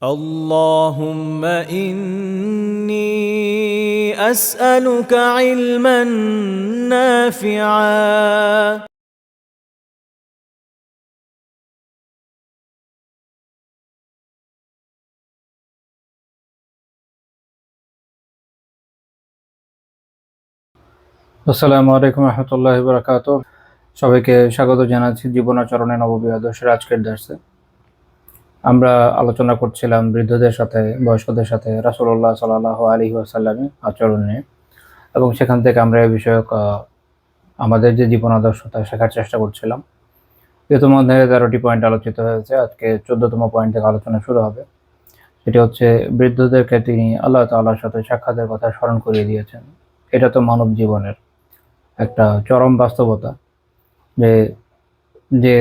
اللهم إني أسألك علما نافعا আসসালামু আলাইকুম রহমতুল্লাহি বারাকাতুহু। সবাইকে স্বাগত জানাচ্ছি জীবনাচরণে নববী আদর্শের আজকের দর্শে। আমরা আলোচনা করছিলাম বৃদ্ধদের সাথে, বয়স্কদের সাথে রাসূলুল্লাহ সাল্লাল্লাহু আলাইহি ওয়াসাল্লামের আচরণ নিয়ে, এবং সেখান থেকে আমরা এই বিষয়ক আমাদের যে জীবন আদর্শ তা শেখার চেষ্টা করছিলাম। ইতিমধ্যে 13টি পয়েন্ট আলোচিত হয়েছে। আজকে 14তম পয়েন্ট থেকে আলোচনা শুরু হবে। সেটি হচ্ছে বৃদ্ধদেরকে তিনি আল্লাহ তাআলার সাথে সাক্ষাতের কথা স্মরণ করিয়ে দিয়েছেন। এটা তো মানব জীবনের একটা চরম বাস্তবতা যে যে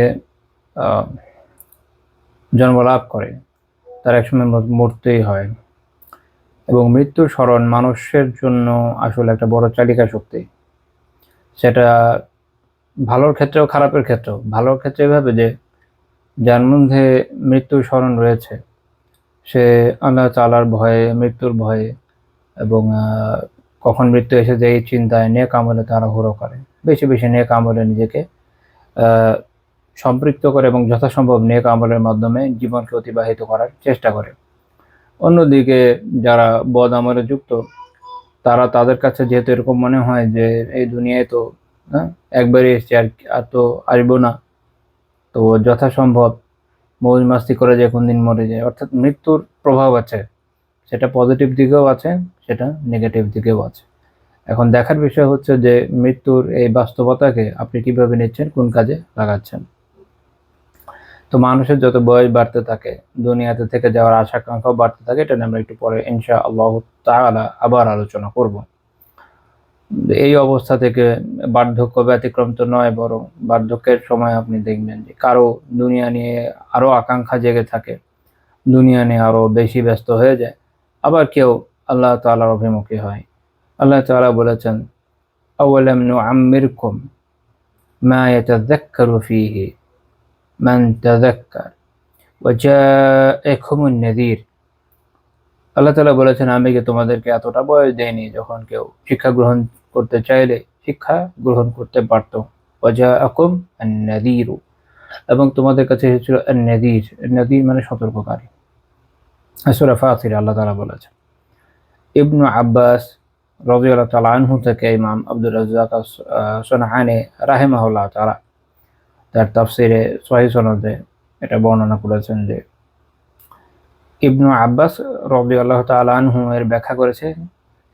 জন্ম লাভ করে তার একসময় মরতেই হয়, এবং মৃত্যুর স্মরণ মানুষের জন্য আসলে একটা বড় চালিকা শক্তি। সেটা ভালোর ক্ষেত্রেও খারাপের ক্ষেত্রেও। ভালোর ক্ষেত্রে এভাবে যে যার মধ্যে মৃত্যুর স্মরণ রয়েছে সে আল্লাহ তাআলার ভয়ে, মৃত্যুর ভয়ে, এবং কখন মৃত্যু এসে যে এই চিন্তায় নেক আমলে তাড়াহুড়ো করে, বেশি বেশি নেক আমলে নিজেকে সম্পৃক্ত করে এবং যথাসম্ভব নেক আমলের মাধ্যমে জীবনকে অতিবাহিত করার চেষ্টা করে। অন্যদিকে যারা বদ আমলে যুক্ত, তাদের কাছে যেহেতু এরকম মনে হয় যে এই দুনিয়ায় তো একবারই এসছে, আর তো আসবো না, তো যথাসম্ভব মৌজ মাস্তি করে যে কোন দিন মরে যায়। অর্থাৎ মৃত্যুর প্রভাব আছে, সেটা পজিটিভ দিকেও আছে, সেটা নেগেটিভ দিকেও আছে। এখন দেখার বিষয় হচ্ছে যে মৃত্যুর এই বাস্তবতাকে আপনি কিভাবে নিচ্ছেন, কোন কাজে লাগাচ্ছেন। তো মানুষের যত বয়স বাড়তে থাকে, দুনিয়াতে থেকে যাওয়ার আশা আকাঙ্ক্ষাও বাড়তে থাকে। এটা নিয়ে আমরা একটু পরে ইনশাআল্লাহ তাআলা আবার আলোচনা করব। এই অবস্থা থেকে বার্ধক্য ব্যতিক্রম তো নয়, বরং বার্ধক্যের সময় আপনি দেখবেন যে কারো দুনিয়া নিয়ে আরো আকাঙ্ক্ষা জেগে থাকে, দুনিয়া নিয়ে আরো বেশি ব্যস্ত হয়ে যায়, আবার কেউ আল্লাহ তাআলার অভিমুখী হয়। আল্লাহ তাআলা বলেছেন, আওয়ালাম নুআম্মিরকুম মা ইয়াতাযাক্কারু ফীহি মান তাযাক্কার ওয়া জাআকুমুন নাযীর। আল্লাহ তাআলা বলেছেন, আমি কি তোমাদেরকে এতটা বয়স দেইনি যখন কেউ শিক্ষা গ্রহণ করতে চাইলে শিক্ষা গ্রহণ করতে পারত। ওয়া জাআকুম আন-নাযীর, এবং তোমাদের কাছে এসেছিল আন-নাযীর। নাযীর মানে সতর্ককারী। সূরা ফাতির আল্লাহ তাআলা বলেছেন। ইবনু আব্বাস রাদিয়াল্লাহু তাআলা আনহু থেকে ইমাম আব্দুর রাজ্জাক সনআনী রাহিমাহুল্লাহ তাআলা তার তাফসিরে সহিহ সনদে এটা বর্ণনা করেছেন যে ইবনু আব্বাস রাদিয়াল্লাহু তাআলা আনহু এর ব্যাখ্যা করেছে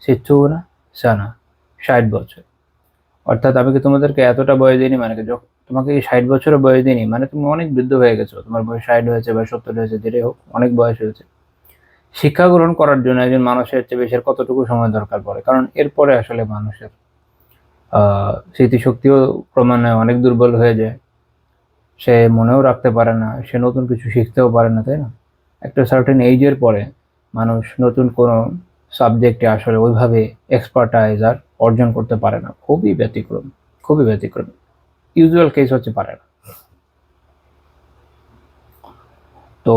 সিত্তুনা সানা, 60 বছর। অর্থাৎ আমি কি তোমাদেরকে এতটা বয়স দিইনি, মানে কি তোমাকে কি 60 বছরের বয়স দিইনি, মানে তুমি অনেক বৃদ্ধ হয়ে গেছো, তোমার বয়স 60 হয়েছে বা 70 হয়েছে, যেটাই হোক অনেক বয়স হয়েছে। শিক্ষা গ্রহণ করার জন্য একজন মানুষের চেয়ে বেশি কতটুকু সময় দরকার পড়ে, কারণ এরপরে আসলে মানুষের স্মৃতিশক্তিও ক্রমান্বয়ে অনেক দুর্বল হয়ে যায়। সে মনেও রাখতে পারে না, সে নতুন কিছু শিখতেও পারে না, তাই না? একটা সার্টেন এইজের পরে মানুষ নতুন কোনো সাবজেক্টে আসলে ওইভাবে এক্সপার্টাইজ আর অর্জন করতে পারে না। খুবই ব্যতিক্রম, খুবই ব্যতিক্রম। ইউজুয়াল কেস হচ্ছে পারে না। তো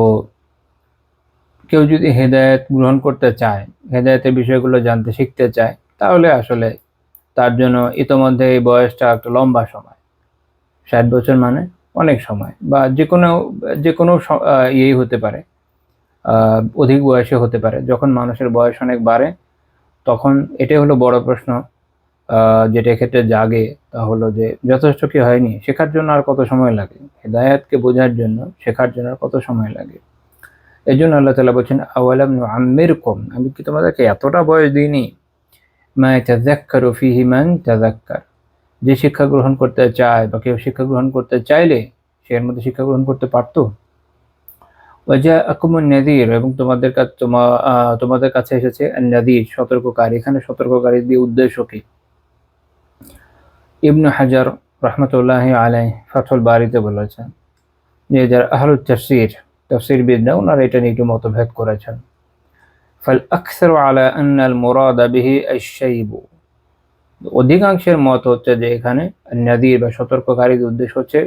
কেউ যদি হেদায়েত গ্রহণ করতে চায়, হেদায়েতের বিষয়গুলো জানতে শিখতে চায়, তাহলে আসলে তার জন্য ইতোমধ্যে এই বয়সটা একটা লম্বা সময়। 60 বছর মানে অনেক সময়, বা যে কোনো ইয়েই হতে পারে, অধিক বয়সে হতে পারে। যখন মানুষের বয়স অনেক বাড়ে তখন এটাই হলো বড় প্রশ্ন যেটা এক্ষেত্রে জাগে, তা হলো যে যথেষ্ট কি হয়নি? শেখার জন্য আর কত সময় লাগে? হেদায়েতকে বোঝার জন্য, শেখার জন্য আর কত সময় লাগে? এই জন্য আল্লাহ তাআলা বলছেন, আওয়ালাম নুআম্মিরকুম, আমি কি তোমাদেরকে এতটা বয়স দিইনি? মা ইয়াতাযাক্কারু ফীহি মান তাযাক্কার, যে শিক্ষা গ্রহণ করতে চায় বা কেউ শিক্ষা গ্রহণ করতে চাইলে সে এর মধ্যে শিক্ষা গ্রহণ করতে পারতো। ওয়া জাআকুমুন নাযীর, এবং তোমাদের কাছে এসেছে আন-নাযীর, সতর্ককারী। এখানে সতর্ককারী দিয়ে উদ্দেশ্য কি? ইবনু হাজার রাহমাতুল্লাহি আলাইহি ফাথুল বারীতে বলেছেন যে যারা আহলুত তাফসীর, তাফসীরবিদরা ওনারা এটা নিয়ে একটু মতভেদ করেছেন। ফাল আকসারু আলা আন্না আল মুরাদা বিহি আশ-শাইব, অধিকাংশের মত হচ্ছে যে এখানে নাযীর বা সতর্ককারীর উদ্দেশ্য হচ্ছে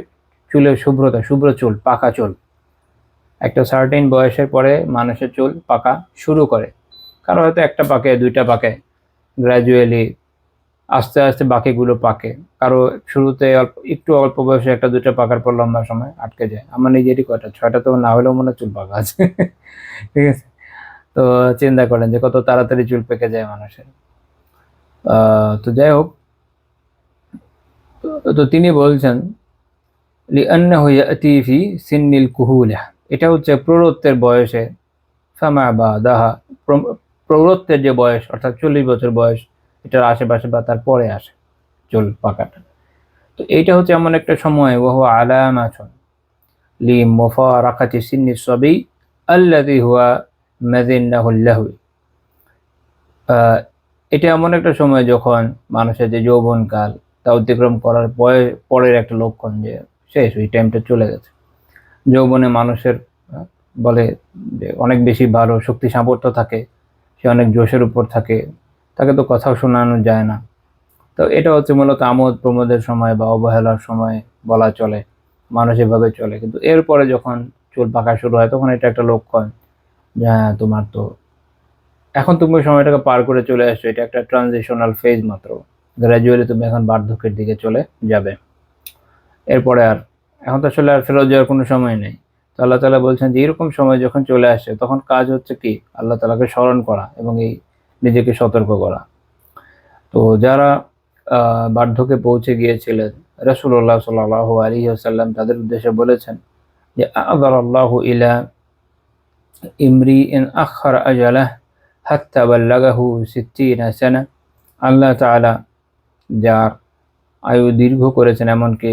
চুলের শুভ্রতা, শুভ্র চুল, পাকা চুল। একটা সার্টেন বয়সের পরে মানুষের চুল পাকা শুরু করে, কারো হয়তো একটা পাকে, দুইটা পাকে, গ্র্যাজুয়ালি আস্তে আস্তে বাকিগুলো পাকে, কারো শুরুতে একটু অল্প বয়সে একটা দুটো পাকার পর লম্বা সময় আটকে যায়। আমার নিজেরই কয়টা, ছয়টা তো না হলেও মনে হয় চুল পাকা আছে। ঠিক আছে, তো চিন্তা করেন যে কত তাড়াতাড়ি চুল পেকে যায় মানুষের। তো যাই হোক, তো তিনি বলছেন লিআন্নাহু ইয়াতি ফি সিন্নিল কুহুলা, এটা হচ্ছে প্রৌঢ়ত্বের বয়সে, ফামা বাদাহা, প্রৌঢ়ত্বের যে বয়স অর্থাৎ 40 বছর বয়স, এটার আশেপাশে বা তার পরে আসে চুল পাকাটা। তো এইটা হচ্ছে এমন একটা সময়, ওহু আলামাতুন লি মুফারাকাতি সিন্নি সাবি আল্লাযী হুয়া মাযিন্নাহুল লাহwi। এটা এমন একটা সময় যখন মানুষের যে যৌবনকাল তা অতিক্রম করার পরের একটা লক্ষণ যে শেষ, ওই টাইমটা চলে গেছে। যৌবনে মানুষের বলে যে অনেক বেশি ভালো শক্তি সামর্থ্য থাকে, সে অনেক জোশের উপর থাকে, তাকে তো কথাও শোনানো যায় না। তো এটা হচ্ছে মূলত আমোদ প্রমোদের সময় বা অবহেলার সময় বলা চলে, মানুষ এভাবে চলে। কিন্তু এরপরে যখন চুল পাকা শুরু হয় তখন এটা একটা লক্ষণ যে হ্যাঁ, তোমার তো এখন তুমি সময়টাকে পার করে চলে আসছো, এটা একটা ট্রানজিশনাল ফেজ মাত্র, গ্র্যাজুয়ালি তুমি এখন বার্ধক্যের দিকে চলে যাবে। এরপরে আর এখন তো আসলে আর ফেরত যাওয়ার কোনো সময় নেই। তো আল্লাহ তাআলা বলছেন যে এরকম সময় যখন চলে আসে তখন কাজ হচ্ছে কি, আল্লাহ তাআলাকে স্মরণ করা এবং এই নিজেকে সতর্ক করা। তো যারা বার্ধক্যে পৌঁছে গিয়েছিলেন, রাসূলুল্লাহ সাল্লাল্লাহু আলাইহি ওয়াসাল্লাম তাদের উদ্দেশ্যে বলেছেন যে আ'যারাল্লাহু ইলা ইমরিইন আখারা আজালাহ হাত্তা বাল্লাগাহু 60 সানা। আল্লাহ তাআলা যার আয়ু দীর্ঘ করেছেন, এমনকি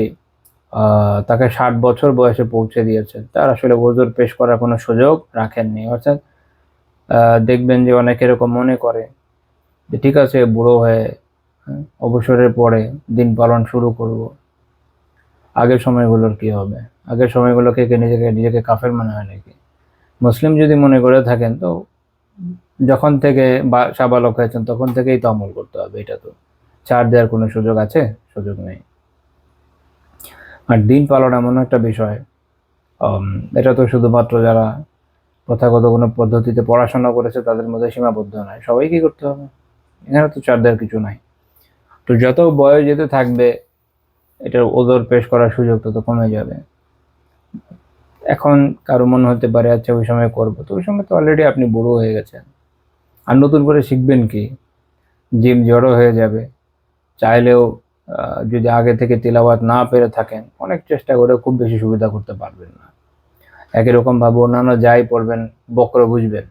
তাকে 60 বছর বয়সে পৌঁছে দিয়েছেন, তার আসলে ওজর পেশ করার কোনো সুযোগ রাখেননি। অর্থাৎ দেখবেন যে অনেকে এরকম মনে করে যে ঠিক আছে, বুড়ো হয়ে অবসরের পরে দিন পালন শুরু করব, আগের সময়গুলোর কি হবে? আগের সময়গুলোকে নিজেকে নিজেকে কাফের মনে হয় নাকি? মুসলিম যদি মনে করে থাকেন তো যখন থেকে সাবালক হয়েছেন তখন থেকেই তো আমল করতে হবে, এটা তো ছাড় দেওয়ার কোনো সুযোগ আছে? সুযোগ নেই। আর দিন পালন এমন একটা বিষয়, এটা তো শুধুমাত্র যারা প্রথাগত কোনো পদ্ধতিতে পড়াশোনা করেছে তাদের মধ্যে সীমাবদ্ধ নয়, সবাইকে করতে হবে, এখানে তো ছাড় দেওয়ার কিছু নাই। তো যত বয়স যেতে থাকবে এটার ওজর পেশ করার সুযোগ তত কমে যাবে। এখন কারো মনে হতে পারে আচ্ছা ওই সময় করবো, তো ওই সময় তো অলরেডি আপনি বুড়ো হয়ে গেছেন, আর নতুন করে শিখবেন কি? জিম জড়ো হয়ে যাবে, চাইলেও যদি আগে থেকে তিলাওয়াত না পেরে থাকেন অনেক চেষ্টা করে খুব বেশি সুবিধা করতে পারবেন না। একই রকম ভাবে অন্যান্য যাই পড়বেন বক্র বুঝবেন,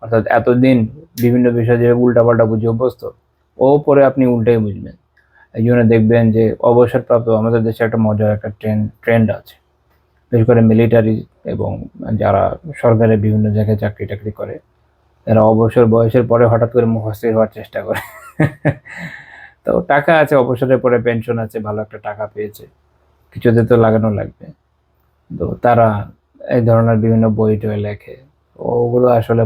অর্থাৎ এতদিন বিভিন্ন বিষয় যে উল্টাপাল্টা বুঝে অভ্যস্ত, ও পরে আপনি উল্টাই বুঝবেন। এই জন্য দেখবেন যে অবসরপ্রাপ্ত আমাদের দেশে একটা মজার একটা ট্রেন্ড আছে, বিশেষ করে মিলিটারি এবং যারা সরকারের বিভিন্ন জায়গায় চাকরি টাকরি করে, এরা অবসর বয়সের পরে হঠাৎ করে মুখস্থির হওয়ার চেষ্টা করে। তো টাকা আছে, অবসরের পরে পেনশন আছে, ভালো একটা টাকা পেয়েছে, কিছুতে তো লাগানো লাগবে, তো তারা এই ধরনের বিভিন্ন বই টই লেখে। ওগুলো আসলে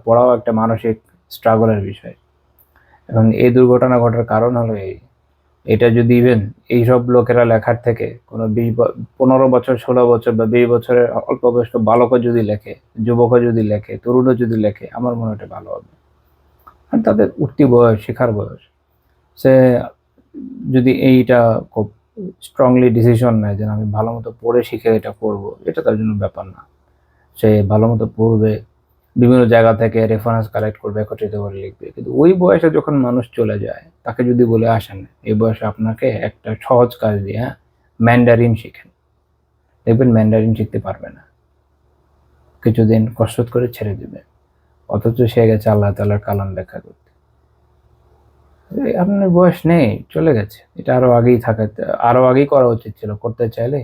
পড়াও একটা মানসিক স্ট্রাগলের বিষয়। এবং এই দুর্ঘটনা ঘটার কারণ হলো এটা যদি ইভেন এইসব লোকেরা লেখার থেকে কোনো 15 বছর 16 বছর বা 20 বছরের অল্প বয়স্ক বালকও যদি লেখে, যুবকও যদি লেখে, তরুণও যদি লেখে, আমার মনে হয় এটা ভালো হবে। আর তাদের উঠতি বয়স, শেখার বয়স, সে যদি এইটা খুব স্ট্রংলি ডিসিশন নেয় যে আমি ভালো মতো পড়ে শিখে এটা করব, এটা তার জন্য ব্যাপার না। সে ভালো মতো পড়বে, বিভিন্ন জায়গা থেকে রেফারেন্স কালেক্ট করবে, একত্রিত করে লিখবে। কিন্তু ওই বয়সে যখন মানুষ চলে যায় তাকে যদি বলে আসেন এই বয়সে আপনাকে একটা সহজ কাজ দিয়ে, হ্যাঁ, ম্যান্ডারিন শিখেন, দেখবেন ম্যান্ডারিন শিখতে পারবে না, কিছুদিন কসরত করে ছেড়ে দিবে, অথচ সে গেছে আল্লাহ তাআলার কালাম ব্যাখ্যা করতে। আপনার বয়স নেই, চলে গেছে, এটা আরো আগেই করা উচিত ছিল, করতে চাইলে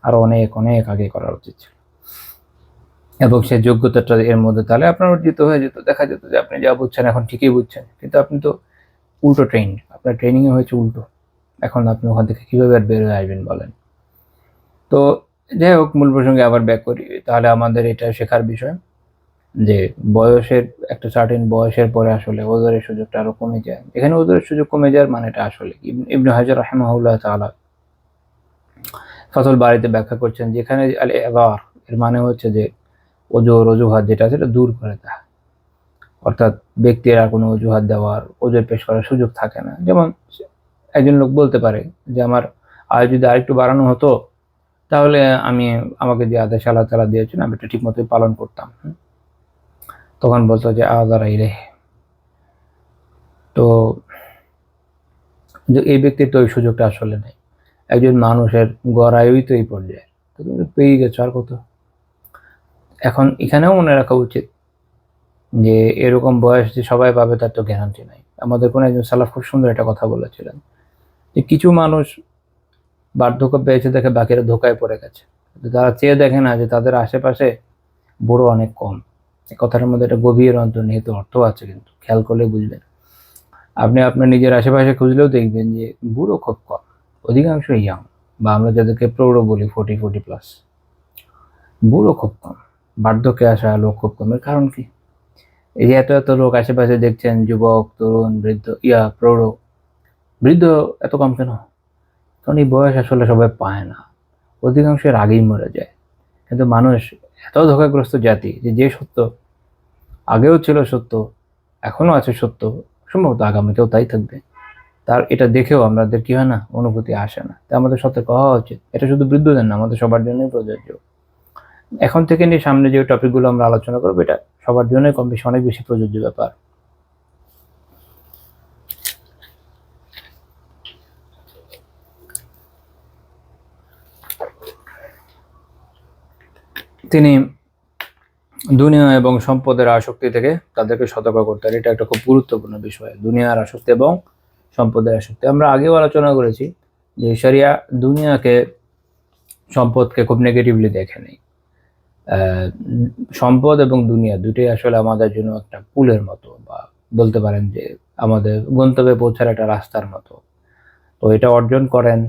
আরো অনেক অনেক আগে করা উচিত ছিল, এবং সে যোগ্যতাটা এর মধ্যে তাহলে আপনার অর্জিত হয়ে যেত। দেখা যেত যে আপনি যা বুঝছেন এখন ঠিকই বুঝছেন, কিন্তু আপনি তো উল্টো ট্রেন, আপনার ট্রেনিংয়ে হয়েছে উল্টো। এখন আপনি ওখান থেকে কীভাবে আর বের হয়ে আসবেন বলেন? তো যাই হোক, মূল প্রসঙ্গে আবার ব্যাক করি। তাহলে আমাদের এটা শেখার বিষয় যে বয়সের একটা সার্টেন বয়সের পরে আসলে ওজরের সুযোগটা আরো কমে যায়। এখানে ওজরের সুযোগ কমে যাওয়ার মানেটা আসলে ইবনে হাজার রাহিমাহুল্লাহ তাআলা ফাতুল বারীতে ব্যাখ্যা করছেন, যেখানে আল ইযার এর মানে হচ্ছে যে ওজোর অজুহাত যেটা আছে এটা দূর করে দেয়। অর্থাৎ ব্যক্তির আর কোনো অজুহাত দেওয়ার, ওজোর পেশ করার সুযোগ থাকে না। যেমন একজন লোক বলতে পারে যে আমার আয় যদি আরেকটু বাড়ানো হতো তাহলে আমাকে যে আদেশ আল্লাহ তাআলা দিয়েছেন আমি এটা ঠিক মতোই পালন করতাম। তখন বলতো যে আদারা ইলে। তো এই ব্যক্তির তো ওই সুযোগটা আসলে নেই। একজন মানুষের গড় আয়ুই তো এই পর্যায়ে, তো তুমি পেয়ে গেছো আর কত। এখন এখানেও মনে রাখা উচিত যে এরকম বয়স যে সবাই পাবে তার তো গ্যারান্টি নাই। আমাদের কোনো একজন সালাফ খুব সুন্দর একটা কথা বলেছিলেন যে কিছু মানুষ বার্ধক্য পেয়েছে দেখে বাকিরা ধোকায় পড়ে গেছে, তারা চেয়ে দেখে না যে তাদের আশেপাশে বুড়ো অনেক কম। এই কথাটার মধ্যে একটা গভীর অন্তর্নিহিত অর্থ আছে, কিন্তু খেয়াল করলে বুঝবেন। আপনি আপনার নিজের আশেপাশে খুঁজলেও দেখবেন যে বুড়ো খুব কম, অধিকাংশ ইয়াং, বা আমরা যাদেরকে প্রৌঢ় বলি 40+ বুড়ো খুব কম, বার্ধক্যে আসা লোক খুব কম। এর কারণ কি? এই যে এত এত লোক আশেপাশে দেখছেন, যুবক, তরুণ, বৃদ্ধ, প্রৌঢ়, বৃদ্ধ এত কম কেন? কারণ এই বয়স আসলে সবাই পায় না, অধিকাংশের আগেই মরে যায়। কিন্তু মানুষ এত ধোঁকাগ্রস্ত জাতি যে সত্য আগেও ছিল সত্য, এখনো আছে সত্য, সম্ভবত আগামীতেও তাই থাকবে, তার এটা দেখেও আমাদের কি হয় না, অনুভূতি আসে না। তাই আমাদের সতর্ক হওয়া উচিত। এটা শুধু বৃদ্ধদের না, আমাদের সবার জন্যই প্রযোজ্য। এখন থেকে নিয়ে সামনে যে টপিকগুলো আমরা আলোচনা করবো এটা সবার জন্যই কম বেশি অনেক বেশি প্রযোজ্য ব্যাপার। তিনি দুনিয়া এবং সম্পদের আসক্তি থেকে তাদেরকে সতর্ক করতেন। এটা একটা খুব গুরুত্বপূর্ণ বিষয়, দুনিয়ার আসক্তি এবং সম্পদের আসক্তি। আমরা আগেও আলোচনা করেছি যে শরিয়া দুনিয়াকে, সম্পদকে খুব নেগেটিভলি দেখে নেই। সম্পদ এবং দুনিয়া দুটোই আসলে আমাদের জন্য একটা পুলের মতো, বা বলতে পারেন যে আমাদের গন্তব্যে পৌঁছার একটা রাস্তার মতো। তো এটা অর্জন করেন,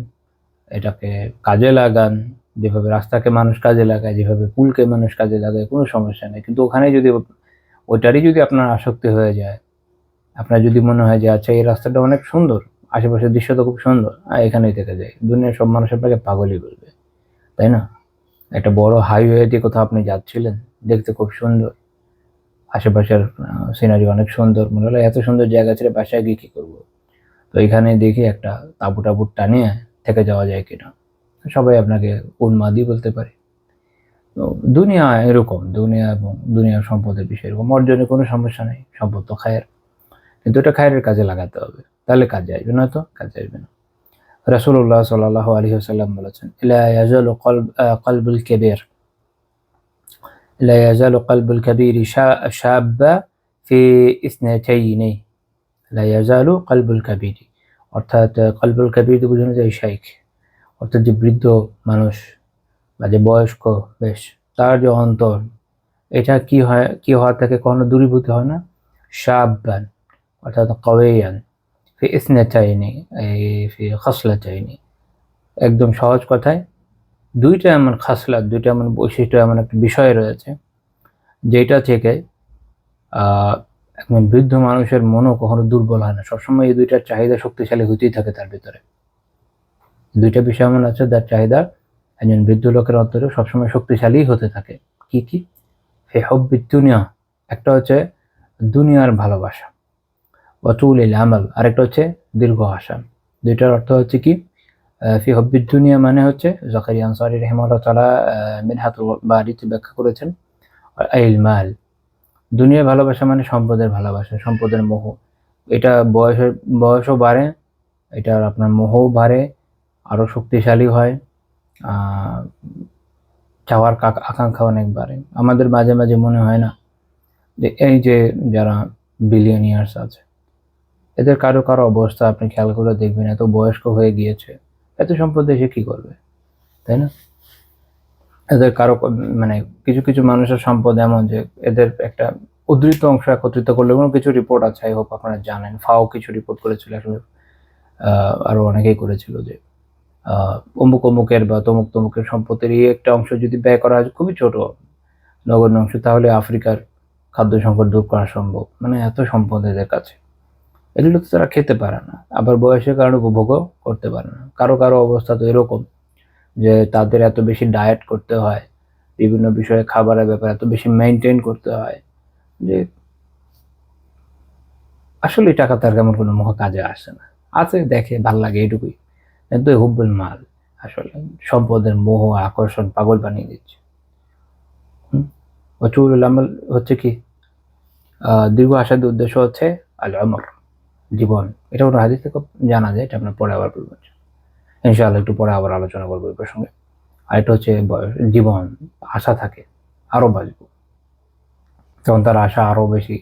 এটাকে কাজে লাগান, যেভাবে রাস্তাকে মানুষ কাজে লাগায়, যেভাবে পুলকে মানুষ কাজে লাগায়, কোনো সমস্যা নেই। কিন্তু ওখানে যদি ওইটারই যদি আপনার আসক্তি হয়ে যায়, আপনার যদি মনে হয় যে আচ্ছা এই রাস্তাটা অনেক সুন্দর, আশেপাশের দৃশ্য তো খুব সুন্দর, এখানেই থেকে যায়, দুনিয়ার সব মানুষ আপনাকে পাগলই বলবে, তাই না? একটা বড় হাইওয়ে দিয়ে কোথাও আপনি যাচ্ছিলেন, দেখতে খুব সুন্দর, আশেপাশের সিনারি অনেক সুন্দর, মনে হলো এত সুন্দর জায়গা ছেড়ে বাসায় গিয়ে কি করবো, তো এখানে দেখি একটা তাঁবু টাবু টানিয়ে থেকে যাওয়া যায় কিনা, সবাই আপনাকে উন্মাদি বলতে পারে। তো দুনিয়া এরকম, দুনিয়া এবং দুনিয়ার সম্পদের বিষয় এরকম। অর্জনে কোনো সমস্যা নেই, সম্পদ তো খায়ের, কিন্তু এটা খায়ের কাজে লাগাতে হবে, তাহলে কাজে আসবে, না তো কাজে আসবে না। রাসূলুল্লাহ সাল্লাল্লাহু আলাইহি ওয়াসাল্লাম বলেছেন, লা ইয়াজালু কলবুল কাবীর, লা ইয়াজালু কলবুল কাবীর শাব্বা ফি ইসনাতাইনি, লা ইয়াজালু কলবুল কাবীর, অর্থাৎ কলবুল কাবীর বোঝানো যায় শাইখ, অর্থাৎ যে বৃদ্ধ মানুষ বা যে বয়স্ক বেশ, তার যে অন্তর, এটা কি হওয়া থেকে কখনো দূরীভূত হয় না, শাব্বান অর্থাৎ কওয়িয়ান ফি ইসনাতাইনি ফি খাসলাতাইনি, একদম সহজ কথায় দুইটা এমন খাসলাত, দুইটা এমন বৈশিষ্ট্য, এমন একটা বিষয় রয়েছে যেটা থেকে একজন বৃদ্ধ মানুষের মনও কখনো দুর্বল হয় না, সবসময় এই দুইটার চাহিদা শক্তিশালী হতেই থাকে তার ভিতরে। দুইটা বিষয় এমন আছে যার চাহিদা একজন বৃদ্ধ লোকের অন্তরে সবসময় শক্তিশালী হতে থাকে। কি কি? হে হব্বিদ দুনিয়া, একটা হচ্ছে দুনিয়ার ভালোবাসা, ওয়াতুলিল আমাল, আরেকটা হচ্ছে দীর্ঘ আশা। দুইটার অর্থ হচ্ছে কি? ফি হব্বিদ দুনিয়া মানে হচ্ছে জাকারিয়া আনসারী রাহিমাহুল্লাহ তাআলা মিনহাতুল বারীতে ব্যাখ্যা করেছেন, আইল মাল, দুনিয়ার ভালোবাসা মানে সম্পদের ভালোবাসা, সম্পদের মোহ। এটা বয়সও বাড়ে, এটার আপনার মোহও বাড়ে, আরো শক্তিশালী হয়, চাওয়ার আকাঙ্ক্ষা অনেক বাড়ে। আমাদের মাঝে মাঝে মনে হয় না যে এই যে যারা বিলিয়নিয়ার্স আছে, এদের কারো কারো অবস্থা আপনি খেয়াল করে দেখবেন, এত বয়স্ক হয়ে গিয়েছে, এত সম্পদ এসে কি করবে, তাই না? এদের কারো মানে কিছু কিছু মানুষের সম্পদ এমন যে এদের একটা উদ্ধৃত অংশ একত্রিত করলে, কোনো কিছু রিপোর্ট আছে, আই হোপ আপনারা জানেন, ফাও কিছু রিপোর্ট করেছিল, আসলে আরো অনেকেই করেছিল যে অমুক অমুকের বা তমুক তমুকের সম্পত্তির এই একটা অংশ যদি ব্যয় করা হয়, খুবই ছোট নগণ্য অংশ, তাহলে আফ্রিকার খাদ্য সংকট দূর করা সম্ভব। মানে এত সম্পদ এদের কাছে, এগুলো তো তারা খেতে পারে না, আবার বয়সের কারণে উপভোগও করতে পারে না। কারো কারো অবস্থা তো এরকম যে তাদের এত বেশি ডায়েট করতে হয়, বিভিন্ন বিষয়ে খাবারের ব্যাপারে এত বেশি মেনটেন করতে হয় যে আসলে টাকা তার কেমন কোনো মহা কাজে আসে না। আছে, দেখে ভাল লাগে এইটুকুই, কিন্তু হুব্বুল মাল আসলে সম্পদের মোহ আকর্ষণ পাগল বানিয়ে দিচ্ছে। ওয়াতুলুল আমাল হচ্ছে কি, দীর্ঘ আসার উদ্দেশ্য হচ্ছে আল আমর, জীবন। এটা কোনো হাদিস থেকে জানা যায়, এটা আপনার পরে আবার বলবেন ইনশাআল্লাহ, একটু পরে আবার আলোচনা করবো এই প্রসঙ্গে। আর এটা হচ্ছে জীবন, আশা থাকে আরো বাঁচবো, তখন তার আশা আরো বেশি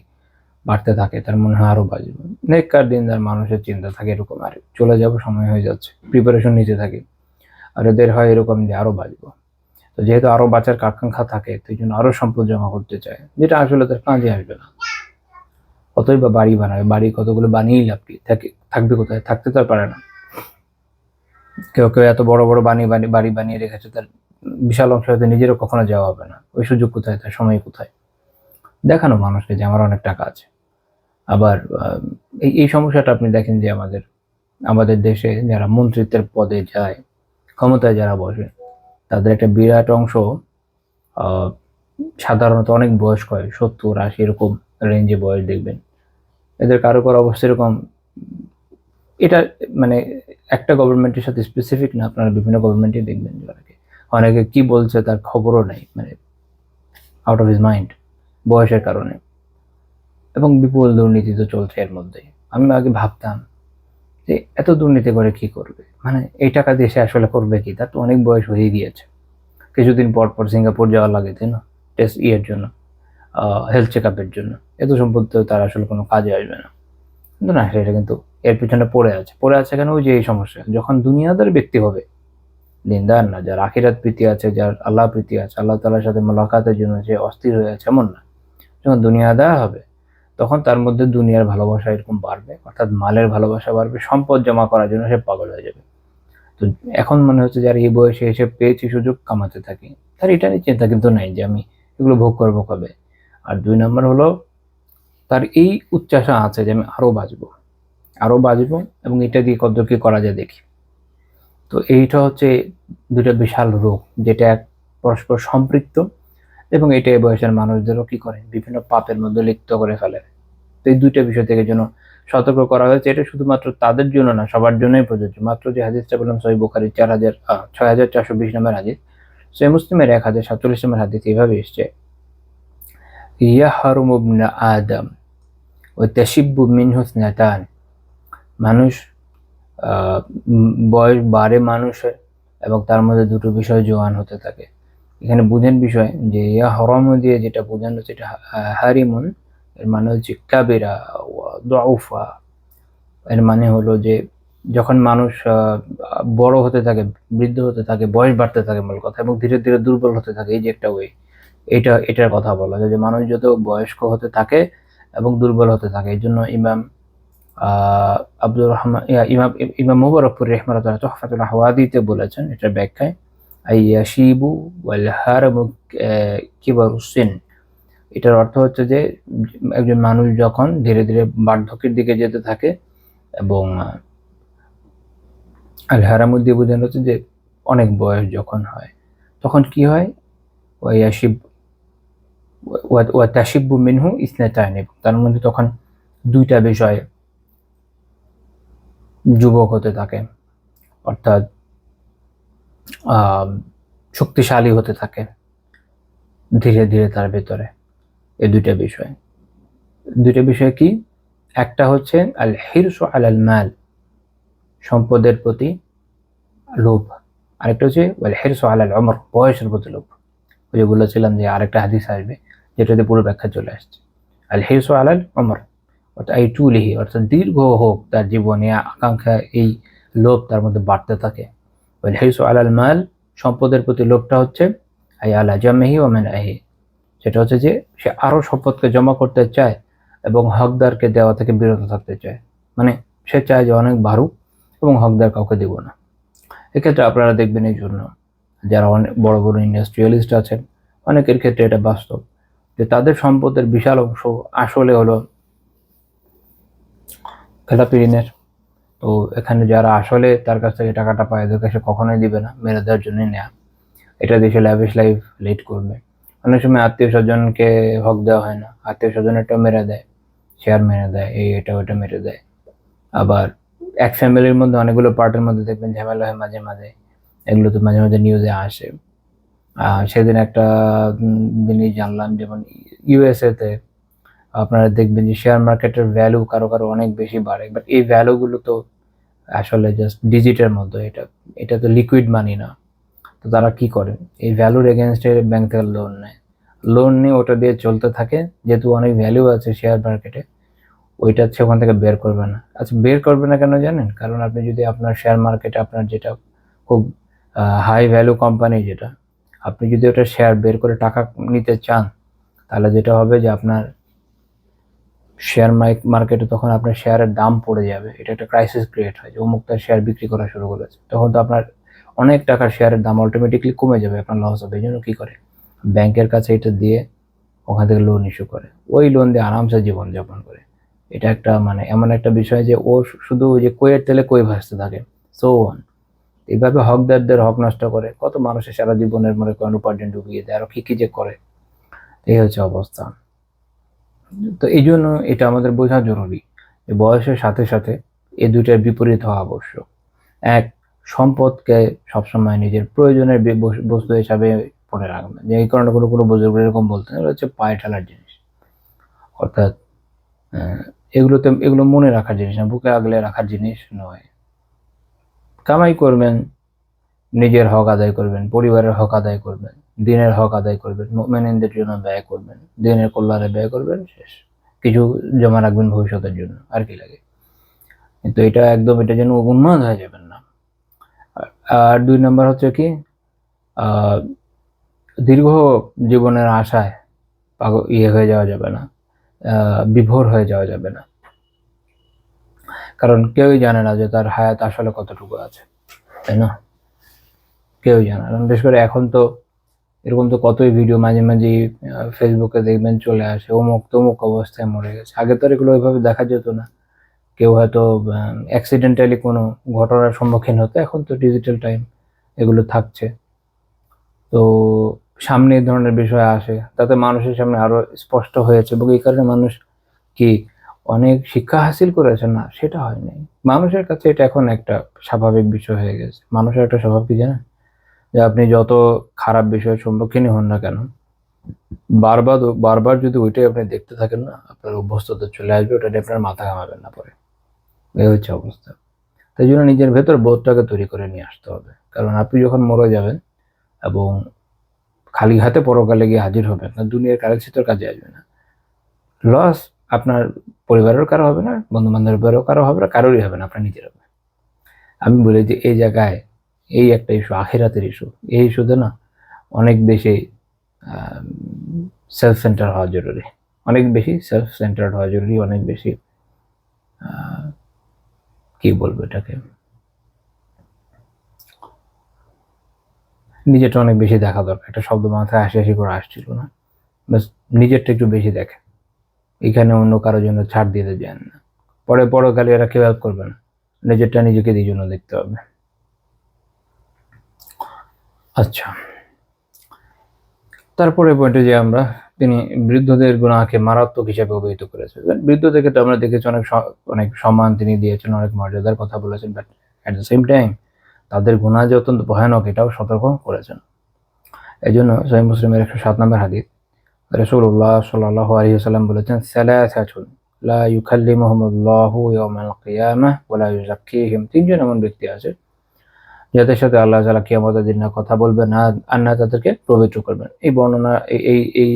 বাড়তে থাকে, তার মনে হয় আরো বাঁচবো। নেককার দিনদার মানুষের চিন্তা থাকে এরকম, আর চলে যাব, সময় হয়ে যাচ্ছে, প্রিপারেশন নিতে থাকি। আর এদের হয় এরকম যে আরো বাঁচবো। তো যেহেতু আরো বাঁচার আকাঙ্ক্ষা থাকে, তো এই জন্য আরো সম্পদ জমা করতে চায়, যেটা আসলে তার কাজে আসবে না। কতই বা বাড়ি বানাবে, বাড়ি কতগুলো বানিয়েই লাভ কি, থাকবে কোথায়? থাকতে তো আর পারে না। কেউ কেউ এত বড় বড় বাড়ি বানিয়ে রেখেছে, তার বিশাল অংশ হয়তো নিজেরও কখনো যাওয়া হবে না। ওই সুযোগ কোথায়, তার সময় কোথায়? দেখানো মানুষকে যে আমার অনেক টাকা আছে। আবার এই সমস্যাটা আপনি দেখেন যে আমাদের দেশে যারা মন্ত্রিত্বের পদে যায়, ক্ষমতায় যারা বসে, তাদের একটা বিরাট অংশ সাধারণত অনেক বয়স্ক হয়, 70-80 এরকম রেঞ্জে বয়স দেখবেন। এদের কারো কারো অবস্থা এরকম। এটা মানে একটা গভর্নমেন্টের সাথে স্পেসিফিক না, আপনারা বিভিন্ন গভর্নমেন্টে দেখবেন যে অনেকে কি বলছে তার খবরও নেই, মানে আউট অফ হিজ মাইন্ড, বয়সের কারণে। এবং বিপুল দুর্নীতি তো চলছে এর মধ্যে। আমি আগে ভাবতাম যে এত দুর্নীতি করে কি করবে, মানে এই টাকা দিয়ে সে আসলে করবে কি, তার তো অনেক বয়স হয়ে গিয়েছে। কিছুদিন পর পর সিঙ্গাপুর যাওয়া লাগে, তাই না, টেস্ট জন্য, হেলথ চেক আপের জন্য। এত সম্পদ তো তার আসলে কোনো কাজে আসবে না। কিন্তু না, সেটা কিন্তু এর পিছনে পড়ে আছে কেন? ওই যে এই সমস্যা, যখন দুনিয়াদার ব্যক্তি হবে, দিনদার না, যার আখিরাত প্রীতি আছে, যার আল্লাহ প্রীতি আছে, আল্লাহ তাআলার সাথে মোলাকাতের জন্য যে অস্থির হয়ে আছে, এমন না। যখন দুনিয়াদার হবে, তখন তার মধ্যে দুনিয়ার ভালোবাসা এরকম বাড়বে, অর্থাৎ মালের ভালোবাসা বাড়বে, সম্পদ জমা করার জন্য সে পাগল হয়ে যাবে। তো এখন মনে হচ্ছে যার এই বয়সে এসে পেয়েছি সুযোগ, কামাতে থাকি, তার এটা নিয়ে চিন্তা কিন্তু নাই যে আমি এগুলো ভোগ করবো কবে। আর 2 নম্বর হলো, তার এই উচ্চাসা আছে যে আমি আরো বাঁচবো এবং এটা দিয়ে কত কি করা যায় দেখি। তো এইটা হচ্ছে দুটা বিশাল রোগ, যেটা পরস্পর সম্পৃক্ত, এবং এটা এই বয়সের মানুষদেরও কি করে, বিভিন্ন পাপের মধ্যে লিপ্ত করে ফেলে। তো এই দুইটা বিষয় থেকে যেন সতর্ক করা হয়েছে। এটা শুধুমাত্র তাদের জন্য না, সবার জন্যই প্রযোজ্য। মাত্র যে হাদিসটা বললাম সহিহ বুখারী 6420 নম্বর হাদিস, সহিহ মুসলিমের 1047 নম্বর হাদিস এইভাবে এসছে, ইয়াহরুমু ইবনু আদম ওয়া তাশিব্বু মিনহু ইসনাতান। মানুষ বয়স বাড়ে মানুষের, এবং তার মধ্যে দুটো বিষয় জোয়ান হতে থাকে। এখানে বুঝেন বিষয় যে ইয়া হরম দিয়ে যেটা বোঝানো হচ্ছে, এটা হারিমুন, এর মানে হচ্ছে কাবিরা ওয়া দুউফা। এর মানে হলো যে যখন মানুষ বড় হতে থাকে, বৃদ্ধ হতে থাকে, বয়স বাড়তে থাকে মূল কথা, এবং ধীরে ধীরে দুর্বল হতে থাকে, এই যে একটা ওয়ে, এটার কথা বলা যায় যে মানুষ যত বয়স্ক হতে থাকে এবং দুর্বল হতে থাকে। এই জন্য ইমাম আব্দুর রহমান ইমাম মুবারকপুরি রাহিমাহুল্লাহ তুহফাতুল আহওয়াদিতে বলেছেন এটার ব্যাখ্যায়, আইয়াশিবু ওয়াল হারামু কিবারুস সিন। এটার অর্থ হচ্ছে যে একজন মানুষ যখন ধীরে ধীরে বার্ধক্যের দিকে যেতে থাকে, এবং আল হারামু দিয়ে বোঝানো হচ্ছে যে অনেক বয়স যখন হয়, তখন কি হয়, ওয়া তাশিব্বু মিনহু ইসনাতান, তার মধ্যে তখন দুইটা বিষয় যুবক হতে থাকে, অর্থাৎ শক্তিশালী হতে থাকে ধীরে ধীরে তার ভেতরে। এই দুইটা বিষয় কি? একটা হচ্ছে আল হিরসু আলাল মাল, সম্পদের প্রতি লোভ। আরেকটা হচ্ছে ওয়াল হিরসু আলাল উমর, বয়সের প্রতি লোভ। ওই যে বলেছিলাম যে আরেকটা হাদিস আসবে যেটাতে পুরো ব্যাখ্যা চলে আসছে। আল হিরসু আলাল উমর অর্থাৎ এই টুলিহি, অর্থাৎ দীর্ঘ হোক তার জীবনে, আকাঙ্ক্ষা, এই লোভ তার মধ্যে বাড়তে থাকে। ওয়াল হিরসু আলাল মাল, সম্পদের প্রতি লোভটা হচ্ছে আই আলা জামিহি ওয়া মানআহি, সেটা হচ্ছে যে সে আরো সম্পদকে জমা করতে চায় এবং হকদারকে দেওয়া থেকে বিরত থাকতে চায়। মানে সে চায় যে অনেক বাড়ুক এবং হকদার কাউকে দিব না। এক্ষেত্রে আপনারা দেখবেন এই জন্য যারা অনেক বড় বড় ইন্ডাস্ট্রিয়ালিস্ট আছেন, অনেকের ক্ষেত্রে এটা বাস্তব যে তাদের সম্পদের বিশাল অংশ আসলে হলো খেলাপি ঋণের। তো এখানে যারা আসলে তার কাছ থেকে টাকাটা পায়, এদের কাছে কখনোই দিবে না, মেরে দেওয়ার জন্যই নেয়া। এটা দেশে ল্যাভিশ লাইফ লিড করবে। অনেক সময় আত্মীয় স্বজনকে হক দেওয়া হয় না, আত্মীয় স্বজনেরটা মেরে দেয়, শেয়ার মেরে দেয়, এটা ওটা মেরে দেয়। আবার এক ফ্যামিলির মধ্যে অনেকগুলো পার্টের মধ্যে দেখবেন ঝামেলা হয় মাঝে মাঝে, এগুলো তো মাঝে মাঝে নিউজে আসে। সেদিন একটা জিনিস জানলাম, যেমন ইউএসএ তে আপনারা দেখবেন যে শেয়ার মার্কেটের ভ্যালু কারো কারো অনেক বেশি বাড়ে, বাট এই ভ্যালুগুলো তো আসলে জাস্ট ডিজিটের মতো, এটা তো লিকুইড মানি না। তো তারা কি করে, এই ভ্যালুর এগেনস্টে ব্যাংক থেকে লোন নিয়ে ওটা দিয়ে চলতে থাকে, যেহেতু অনেক ভ্যালু আছে শেয়ার মার্কেটে, ওইটা হচ্ছে ওখান থেকে বের করবে না। আচ্ছা, বের করবে না কেন জানেন? কারণ আপনি যদি আপনার শেয়ার মার্কেটে আপনার যেটা খুব হাই ভ্যালু কোম্পানি, যেটা আপনি যদি ওটা শেয়ার বের করে টাকা নিতে চান, তাহলে যেটা হবে যে আপনার শেয়ার মার্কেটে তখন আপনার শেয়ারের দাম পড়ে যাবে, এটা একটা ক্রাইসিস ক্রিয়েট হয় যে অমুক তার শেয়ার বিক্রি করা শুরু করেছে, তখন তো আপনার অনেক টাকার শেয়ারের দাম অটোমেটিকলি কমে যাবে, আপনার লস হবে। এই জন্য কী করে, ব্যাংকের কাছে এটা দিয়ে ওখান থেকে লোন ইস্যু করে, ওই লোন দিয়ে আরামসে জীবনযাপন করে। এটা একটা মানে এমন একটা বিষয় যে ও শুধু ওই যে কইয়ের তেলে কই ভাসতে থাকে, সো অন। এইভাবে হকদারদের হক নষ্ট করে, কত মানুষের সারা জীবনের মনে করেন উপার্জন ডুবিয়ে দেয়, আরো কি যে করে। এই হচ্ছে অবস্থা। তো এই জন্য এটা আমাদের বোঝা জরুরি যে বয়সের সাথে সাথে এই দুইটার বিপরীত হওয়া আবশ্যক। এক, সম্পদকে সবসময় নিজের প্রয়োজনের বস্তু হিসাবে পড়ে রাখবেন, যে এই কারণে কোনো কোনো বুজুর্গ এরকম বলতেন, এগুলো হচ্ছে পায়ে ঠেলার জিনিস। অর্থাৎ এগুলো মনে রাখার জিনিস না, বুকে আগলে রাখার জিনিস নয়। কামাই করবেন, নিজের হক আদায় করবেন, পরিবারের হক আদায় করবেন, দিনের হক আদায় করবেন, মুমিনদের জন্য ব্যয় করবেন, দিনের কল্যাণে ব্যয় করবেন, শেষ। কিছু জমা রাখবেন ভবিষ্যতের জন্য, আর কি লাগে। কিন্তু এটা একদম, এটা যেন উন্মাদ হয়ে যাবেন না। আর দুই নম্বর হচ্ছে কি, দীর্ঘ জীবনের আশায় হয়ে যাওয়া যাবে না, বিভোর হয়ে যাওয়া যাবে না। কারণ কেউই জানে না যে তার হায়াত আসলে কতটুকু আছে, তাই না? কেউই জানে না। বিশেষ করে এখন তো এরকম তো কতই ভিডিও মাঝে মাঝে ফেসবুকে দেখবেন চলে আসে, অমুক তমুক অবস্থায় মরে গেছে। আগে তো এগুলো ওইভাবে দেখা যেত না, কেউ হয়তো অ্যাক্সিডেন্টালি কোনো ঘটনার সম্মুখীন হতো, এখন তো ডিজিটাল টাইম এগুলো থাকছে। তো সামনে এই ধরনের বিষয় আসে, তাতে মানুষের সামনে আরো স্পষ্ট হয়েছে, এবং এই কারণে মানুষ কি অনেক শিক্ষা হাসিল করেছে না, সেটা হয়নি। মানুষের কাছে এটা এখন একটা স্বাভাবিক বিষয় হয়ে গেছে। মানুষের একটা স্বভাব কি জানেন, যে আপনি যত খারাপ বিষয়ের সম্মুখীন হন না কেন, বারবার বারবার যদি ওইটাই আপনি দেখতে থাকেন না, আপনার অভ্যস্ততা চলে আসবে, ওটা নিয়ে আপনার মাথা ঘামাবেন না পরে। এই হচ্ছে অবস্থা। তাই জন্য নিজের ভেতর বোধটাকে তৈরি করে নিয়ে আসতে হবে। কারণ আপনি যখন মরে যাবেন এবং খালি হাতে পরকালে গিয়ে হাজির হবেন না, দুনিয়ার কারেন্সি তোর কাজে আসবে না। লস আপনার পরিবারেরও কারো হবে না, বন্ধু বান্ধবেরও কারো হবে না, কারোরই হবে না, আপনার নিজের হবে। আমি বলি যে এই জায়গায় এই একটা ইস্যু, আখিরাতের ইস্যু, এই ইস্যুতে না অনেক বেশি সেলফ সেন্টার হওয়া জরুরি, অনেক বেশি সেলফ সেন্টার্ড হওয়া জরুরি, অনেক বেশি কি বলবো এটাকে, নিজেরটা অনেক বেশি দেখা দরকার। একটা শব্দ মাথায় হাসি করে আসছিল না, বাস নিজেরটা একটু বেশি দেখে, এখানে অন্য কারোর জন্য ছাড় দিতে যান না। পরকালে এরা কেউ হেল্প করবে না, নিজেরটা নিজেকে দিয়ে জন্য দেখতে হবে। আচ্ছা, তারপরে পয়েন্টে যে আমরা, তিনি বৃদ্ধদের গুনাহকে মারাত্মক হিসেবে অভিহিত করেছেন। বৃদ্ধদেরকে তো আমরা দেখেছি অনেক সম্মান তিনি দিয়েছেন, অনেক মর্যাদার কথা বলেছেন, but at the same time তাদের গুনাহ যে অত্যন্ত ভয়ানক, এটাও সতর্ক করেছেন। এই জন্য সহিহ মুসলিমের 107 নম্বর হাদিস, রাসূলুল্লাহ সাল্লাল্লাহু আলাইহি ওয়াসাল্লাম বলেছেন, সালাসাতুন লা ইউকাল্লিমুহুমুল্লাহু ইয়াওমাল কিয়ামাহ ওয়া লা ইউযাক্কিহিম। তিনজন এমন ব্যক্তি আছে যাদের সাথে আল্লাহ তাআলা কিয়ামতের দিন না কথা বলবেন না, আর না তাদেরকে পবিত্র করবেন। এই বর্ণনা, এই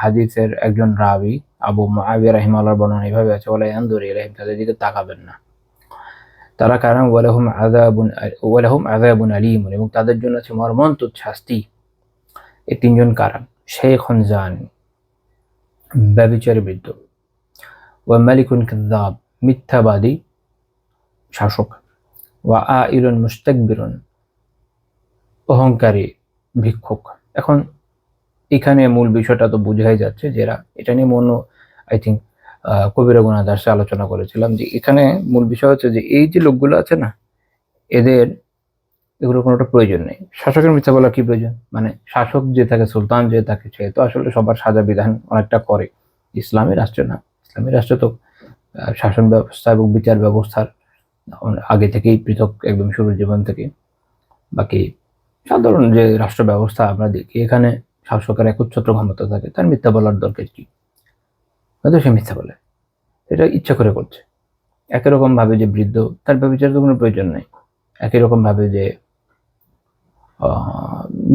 হাদিসের একজন রাবী আবু মুআবিয়া রাহিমাহুল্লাহর বর্ণনা এইভাবে আছে, ওয়ালা ইয়ানদুরু ইলাইহিম, তাদের দিকে তাকাবেন না। তারা কারণ ওয়ালাহুম আযাবুন আলীম, এবং তাদের জন্য আছে মর্মন্তুদ শাস্তি। এই তিনজন কারণ, শাইখুন জানি, ব্যভিচারী বৃদ্ধ, ওয়া মালিকুন কাযযাব, মিথ্যাবাদী শাসক, ওয়া আইলুন মুস্তাকবিরুন, অহংকারী ভিক্ষুক। এখন এখানে মূল বিষয়টা তো বোঝাই যাচ্ছে, যেটা এটা নিয়ে আই থিঙ্ক কবিরা গুনাহ দাসে আলোচনা করেছিলাম, যে এখানে মূল বিষয় হচ্ছে যে এই যে লোকগুলো আছে না, এদের এগুলোর কোনোটা প্রয়োজন নেই। শাসকের মিথ্যা বলা কি প্রয়োজন? মানে শাসক যে থাকে, সুলতান যে থাকে, সে তো আসলে সবার সাজা বিধান অনেকটা করে। ইসলামী রাষ্ট্রে না, ইসলামী রাষ্ট্রে তো শাসন ব্যবস্থা এবং বিচার ব্যবস্থার আগে থেকেই পৃথক, একদম শুরুর জীবন থেকে। বাকি সাধারণ যে রাষ্ট্র ব্যবস্থা আমরা দেখি, এখানে শাসকের একচ্ছত্র ক্ষমতা থাকে, তার মিথ্যা বলার দরকার কি? হয়তো সে মিথ্যা বলে, এটা ইচ্ছা করে করছে। একই রকম ভাবে যে বৃদ্ধ, তার ব্যবচারের কোনো প্রয়োজন নেই। একই রকম ভাবে যে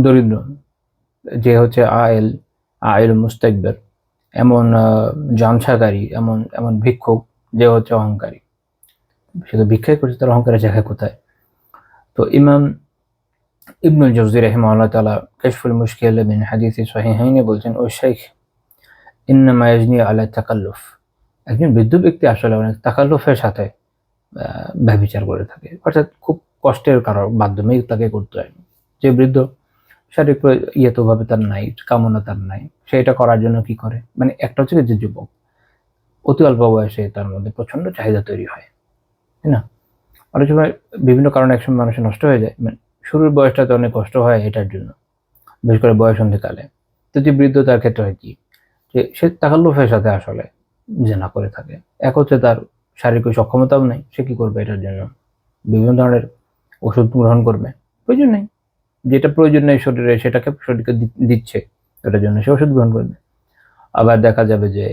দরিদ্র, যে হচ্ছে আয়েল মুস্তাকবির, এমন জামছাকারী, এমন এমন ভিক্ষুক যে হচ্ছে অহংকারী, সে তো ভিক্ষাই করছে, তার অহংকারের জায়গা কোথায়? তো ইমাম ইবনুল জাওজি রাহিমাহুল্লাহ তাআলা কাশফুল মুশকিল মিন হাদিস সহিহাইনে বলছেন, ও শেখ ইন্নামা ইয়াজনি আলা তাকাল্লুফ, একজন বৃদ্ধ ব্যক্তি আসলে অনেক তাকাল্লুফের সাথে ব্যভিচার করে থাকে, অর্থাৎ খুব কষ্টের কারণ মাধ্যমেই তাকে করতে হয়। যে বৃদ্ধ শারীরিক ভাবে তার নাই, কামনা তার নাই, সে এটা করার জন্য কি করে? মানে একটা হচ্ছে যে যুবক, অতি অল্প বয়সে তার মধ্যে প্রচন্ড চাহিদা তৈরি হয়, তাই না? অনেক সময় বিভিন্ন কারণে একসময় মানুষের নষ্ট হয়ে যায়, মানে শুরুর বয়সটাতে অনেক কষ্ট হয় এটার জন্য, বিশেষ করে বয়সন্ধিকালে। তো যে বৃদ্ধ, তার ক্ষেত্রে হয় কি, যে সে তাকাল্লুফের সাথে আসলে জেনা করে থাকে। এক হচ্ছে তার শারীরিক সক্ষমতাও নেই, সে কি করবে এটার জন্য? বিভিন্ন ধরনের ওষুধ গ্রহণ করবে, প্রয়োজন নেই। যেটা প্রয়োজন নেই শরীরে, সেটাকে শরীরকে দিচ্ছে, এটার জন্য সে ওষুধ গ্রহণ করবে। আবার দেখা যাবে যে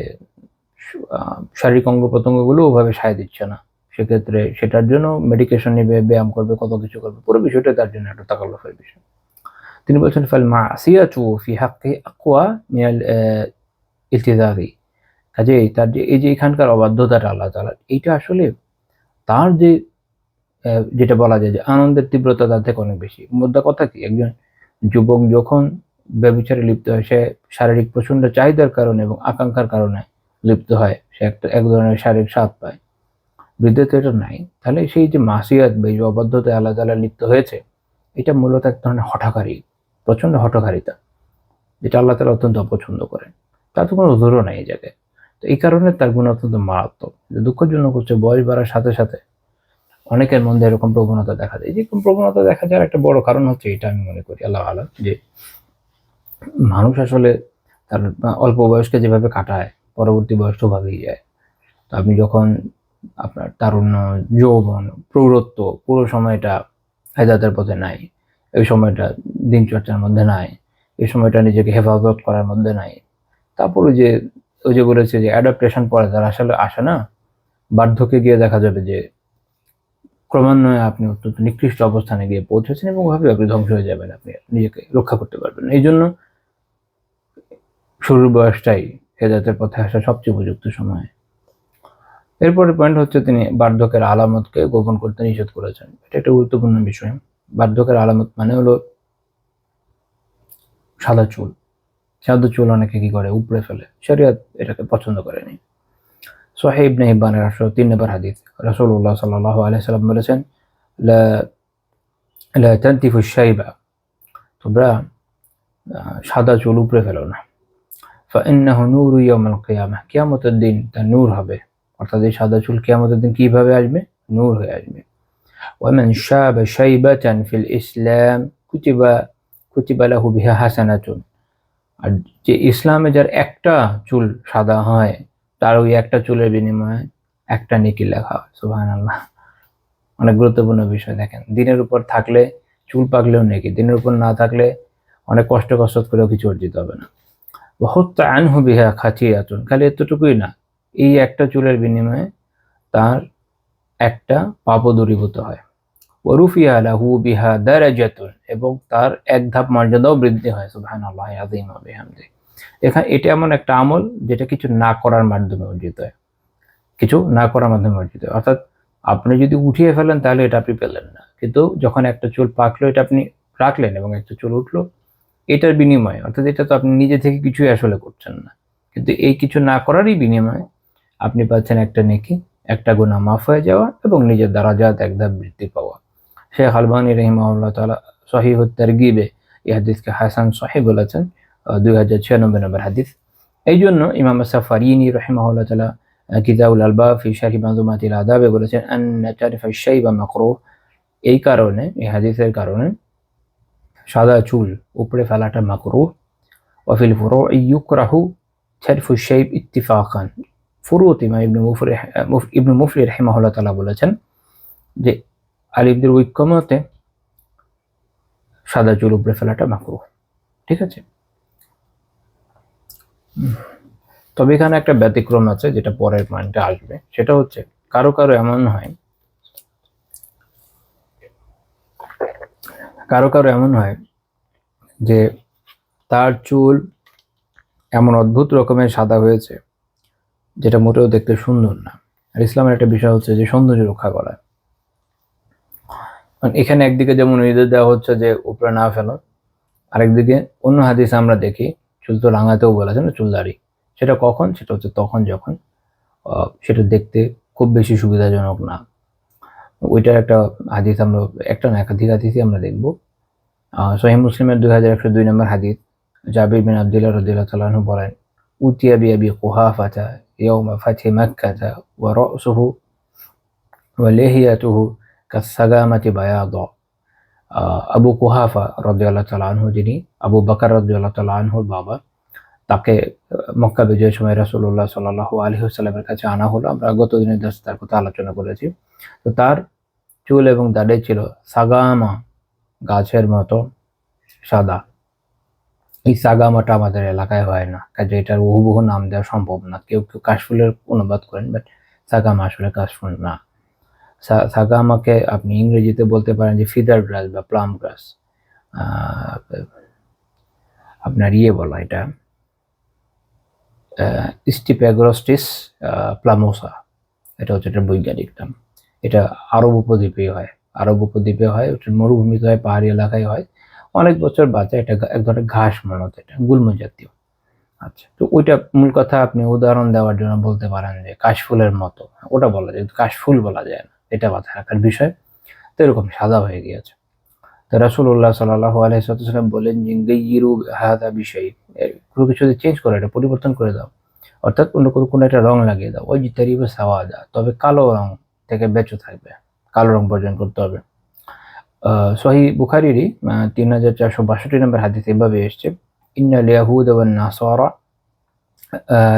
শারীরিক অঙ্গ প্রত্যঙ্গগুলো ওভাবে সায় দিচ্ছে না, সেক্ষেত্রে সেটার জন্য মেডিকেশন নেবে, ব্যায়াম করবে, কত কিছু করবে, পুরো বিষয়টা তার জন্য একটা তাকাল্লুফের বিষয়। তিনি বলছেন, ফাল মাসিয়াতু ফি হাক্কি আকওয়া মিনাল ইলতিজাজি, কাজেই তার যে এই যে এখানকার অবাধ্যতাটা আল্লাহ তাআলার, এইটা আসলে তার যে যেটা বলা যায় যে আনন্দের তীব্রতা তার থেকে অনেক বেশি। মোদ্দা কথা কি, একজন যুবক যখন ব্যভিচারে লিপ্ত হয়, সে শারীরিক প্রচন্ড চাহিদার কারণে এবং আকাঙ্ক্ষার কারণে লিপ্ত হয়, সে এক ধরনের শারীরিক স্বাদ পায়। বৃদ্ধে তো এটা নাই, তাহলে সেই যে মাসিয়াত বা এই যে অবাধ্যতায় আল্লাহ তাআলা লিপ্ত হয়েছে, এটা মূলত এক ধরনের হঠকারী, প্রচন্ড হঠকারিতা, যেটা আল্লাহ তাআলা অত্যন্ত অপছন্দ করেন। তার তো কোনো উদাহরণ নাই এই জায়গায়। তো এই কারণে তার গুণ অত্যন্ত মারাত্মক। দুঃখজনক হচ্ছে, বয়স বাড়ার সাথে সাথে অনেকের মধ্যে এরকম প্রবণতা দেখা যায়। এরকম প্রবণতা দেখা যাওয়ার একটা বড় কারণ হচ্ছে এটা, আমি মনে করি আল্লাহ আলাম, যে মানুষ আসলে তার অল্প বয়সকে যেভাবে কাটায়, পরবর্তী বয়সটা ওভাবেই যায়। তো আপনি যখন আপনার তারুণ্য, যৌবন, প্রৌঢ়ত্ব, পুরো সময়টা হেদায়েতের পথে নাই, এই সময়টা দিনচর্চার মধ্যে নাই, এই সময়টা নিজেকে হেফাজত করার মধ্যে নাই, তারপরে যে ওই যে বলেছে যে অ্যাডাপ্টেশন পরে তার আসলে আসে না, বার্ধক্যে গিয়ে দেখা যাবে যে ক্রমান্বয়ে আপনি অত্যন্ত নিকৃষ্ট অবস্থানে গিয়ে পৌঁছেছেন এবং ভাবে আপনি ধ্বংস হয়ে যাবেন, আপনি নিজেকে রক্ষা করতে পারবেন। এই জন্য শুরুর বয়সটাই হেদায়েতের পথে আসা সবচেয়ে উপযুক্ত সময়। এরপরে পয়েন্ট হচ্ছে, তিনি বার্ধক্যের আলামতকে গোপন করতে নিষেধ করেছেন। এটা একটা গুরুত্বপূর্ণ বিষয়। বার্ধক্যের আলামত মানে হলো সাদা চুল। সাদা চুল অনেকে কি করে, উপড়ে ফেলে, শরীয়ত এটাকে পছন্দ করেনি। সহিহ ইবনে হিব্বানের 803 নম্বর হাদিস, রাসূলুল্লাহ সাল্লাল্লাহু আলাইহি ওয়াসাল্লাম বলেছেন, লা লা তানতিফু শাইবা, তোমরা সাদা চুল উপড়ে ফেলো না। ফাইন্নাহু নূরু ইয়াউমিল কিয়ামাহ, কিয়ামতের দিন তার নূর হবে। অর্থাৎ এই সাদা চুল কিয়ামতের দিন কিভাবে আসবে? নূর হয়ে আসবে। ওয়ামান শাবা শাইবাতান ফিল ইসলাম কুতিবা লাহু বিহা হাসানাতুন, আর যে ইসলামে যার একটা চুল সাদা হয়, তার ওই একটা চুলের বিনিময়ে একটা নেকি লেখা হয়। সুবহানাল্লাহ, অনেক গুরুত্বপূর্ণ বিষয়। দেখেন, দিনের উপর থাকলে চুল পাকলেও নেকি, দিনের উপর না থাকলে অনেক কষ্ট করেও কিছু অর্জিত হবে না। ওয়াহুত্তা আনহু বিহা খাতিয়াতুন, খালি এতটুকুই না, এই একটা চুলের বিনিময়ে তার একটা পাপও দূরীভূত হয়। ওয়ারুফিয়া লাহু বিহা দারাজাতুন, এবং তার এক ধাপ মর্যাদাও বৃদ্ধি হয়। সুবহানাল্লাহি আযীম ওয়া বিহামদিহি। এটা এমন একটা আমল যেটা কিছু না করার মাধ্যমে অর্জিত হয়, কিছু না করার মাধ্যমে অর্জিত হয়। অর্থাৎ আপনি যদি উঠিয়ে ফেলেন তাহলে এটা আপনি পেলেন না, কিন্তু যখন একটা চুল পাকলো, এটা আপনি রাখলেন এবং একটা চুল উঠলো, এটার বিনিময়ে, অর্থাৎ এটা তো আপনি নিজে থেকে কিছুই আসলে করছেন না, কিন্তু এই কিছু না করারই বিনিময়ে আপনি পাচ্ছেন একটা নেকি, একটা গুনাহ মাফ হয়ে যাওয়া এবং নিজের দারাজাত এক ধাপ বৃদ্ধি পাওয়া। শেখ আলবানী রাহিমাহুল্লাহ তাআলা সহিহুত তারগিবে এই হাদিসকে হাসান সহিহ বলেছেন, 2096 নম্বর হাদিস। এই জন্য ইমাম সাফারিনি রাহিমাহুল্লাহ তাআলা কিতাবুল আলবাব ফি শারহি মানজুমাতিল আদাবে বলেছেন, আন্না তারিফা শাইবা মাকরুহ, এই কারণে, এই হাদিসের কারণে সাদা চুল উপরে ফেলাটা মাকরুহ। ওয়াফিল ফুরুউ ইউকরাহু ছারফু শাইব ইত্তিফাকান। ফুরুত ইমাম ইবনে মুফলি রাহিমাহুল্লাহ তাআলা বলেছেন যে আলিমদের ঐক্যমতে সাদা চুল উপরে ফেলাটা মাকরুহ। ঠিক আছে, তবে এখানে একটা ব্যতিক্রম আছে যেটা পরের পয়েন্টে আসবে, সেটা হচ্ছে কারো কারো এমন হয়, যে তার চুল এমন অদ্ভুত রকমের সাদা হয়েছে যেটা মোটেও দেখতে সুন্দর না। আর ইসলামের একটা বিষয় হচ্ছে যে সৌন্দর্য রক্ষা করা। এখানে একদিকে যেমন নির্দেশ দেওয়া হচ্ছে যে উপরে না ফেলো, আরেকদিকে অন্য হাদিসে আমরা দেখি চুল তো রাঙাতেও বলেছেন চুল দাড়ি। সেটা কখন? সেটা হচ্ছে তখন যখন সেটা দেখতে খুব বেশি সুবিধাজনক না। ওইটার একটা হাদিস আমরা, একটা না একাধিক হাদিসই আমরা দেখবো। সহিহ মুসলিমের 2102 নম্বর হাদিস, জাবির বিন আব্দুল্লাহ রাদিয়াল্লাহু তাআলা আনহু বলেন, উতিয়া বিআবি কুহাফাতা ইয়াউমা ফাতহি মাক্কাতা ওয়া রাসুহু ওয়া লিহিয়াতুহু কাসসাগামাতি বায়াদা। আবু কুহাফা রাদিয়াল্লাহু তাআলা আনহু, যিনি আবু বকর রাদিয়াল্লাহু তাআলা আনহুর বাবা, তাকে মক্কা বিজয়ের সময় রাসূলুল্লাহ সাল্লাল্লাহু আলাইহি ওয়াসাল্লামের কাছে আনা হলো। আমরা গত দিনের দর্শে তার কথা আলোচনা করেছি। তো তার চুল এবং দাড়ি ছিল সাগামা, গাছের মতো সাদা। এই সাগামাটা আমাদের এলাকায় হয় না, কাজে এটার হুবহু নাম দেওয়া সম্ভব না। কেউ কেউ কাশফুলের অনুবাদ করেন, বাট সাগামা আসলে কাশফুল না। সাগামাকে আপনি ইংরেজিতে বলতে পারেন যে ফিদার গ্রাস বা প্লাম গ্রাস। আপনার বলা এটা স্টিপ্যাগ্রস্টিস প্লামোসা, এটা হচ্ছে এটার বৈজ্ঞানিক নাম। এটা আরব উপদ্বীপে হয়, ওটা মরুভূমিতে হয়, পাহাড়ি এলাকায় হয়, অনেক বছর বাঁচে। এটা এক ধরনের ঘাস মনে হতো, এটা গুল্ম জাতীয়। আচ্ছা, তো ওইটা মূল কথা আপনি উদাহরণ দেওয়ার জন্য বলতে পারেন যে কাশফুলের মতো, ওটা বলা যায়, কাশফুল বলা যায় না, এটা মাথায় রাখার বিষয়। তো এরকম সাদা হয়ে গিয়েছে। তো রাসূলুল্লাহ সাল্লাল্লাহু আলাইহি ওয়াসাল্লাম বলেন যে গাইয়িরু হাযা বিশাই, কোনো কিছু চেঞ্জ করে, এটা পরিবর্তন করে দাও, অর্থাৎ অন্য কোনো একটা রং লাগিয়ে দাও। ওয়াজতারিবু সাওয়াদা, তবে কালো রং থেকে বেঁচে থাকবে, কালো রং বর্জন করতে হবে। সহিহ বুখারীরই 3462 নম্বর হাদিস এভাবে এসেছে, ইন্নাল ইয়াহুদা ওয়ান নাসারা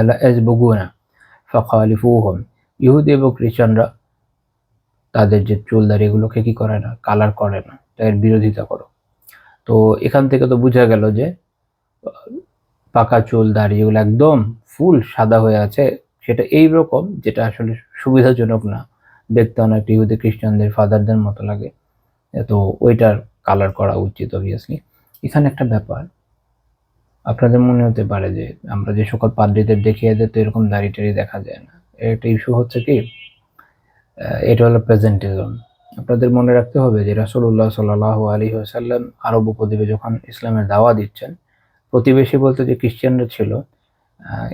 লা ইয়াজবুগুনা ফাখালিফুহুম। ইহুদি এবং খ্রিস্টানরা তাদের যে চুল দাড়ি এগুলোকে কি করে না, কালার করে না, এর বিরোধিতা করো। তো এখান থেকে তো বোঝা গেল যে পাকা চুল দাড়ি এগুলো একদম ফুল সাদা হয়ে আছে, সেটা এই রকম যেটা আসলে সুবিধাজনক না, দেখতে অনেকটা ইহুদি খ্রিস্টানদের ফাদারদের মতো লাগে, তো ওইটার কালার করা উচিত অবভিয়াসলি। এখানে একটা ব্যাপার আপনাদের মনে হতে পারে যে আমরা যে সকল পাদ্রীদের দেখিয়ে দেয় তো এরকম দাড়ি টাড়ি দেখা যায় না। একটা ইস্যু হচ্ছে কি, এটা হলো প্রেজেন্টিজম। আপনাদের মনে রাখতে হবে যে রাসূলুল্লাহ সাল্লাল্লাহু আলাইহি ওয়াসাল্লাম আরব উপদ্বীপে যখন ইসলামের দাওয়া দিচ্ছেন, প্রতিবেশী বলতে যে খ্রিস্টানরা ছিল,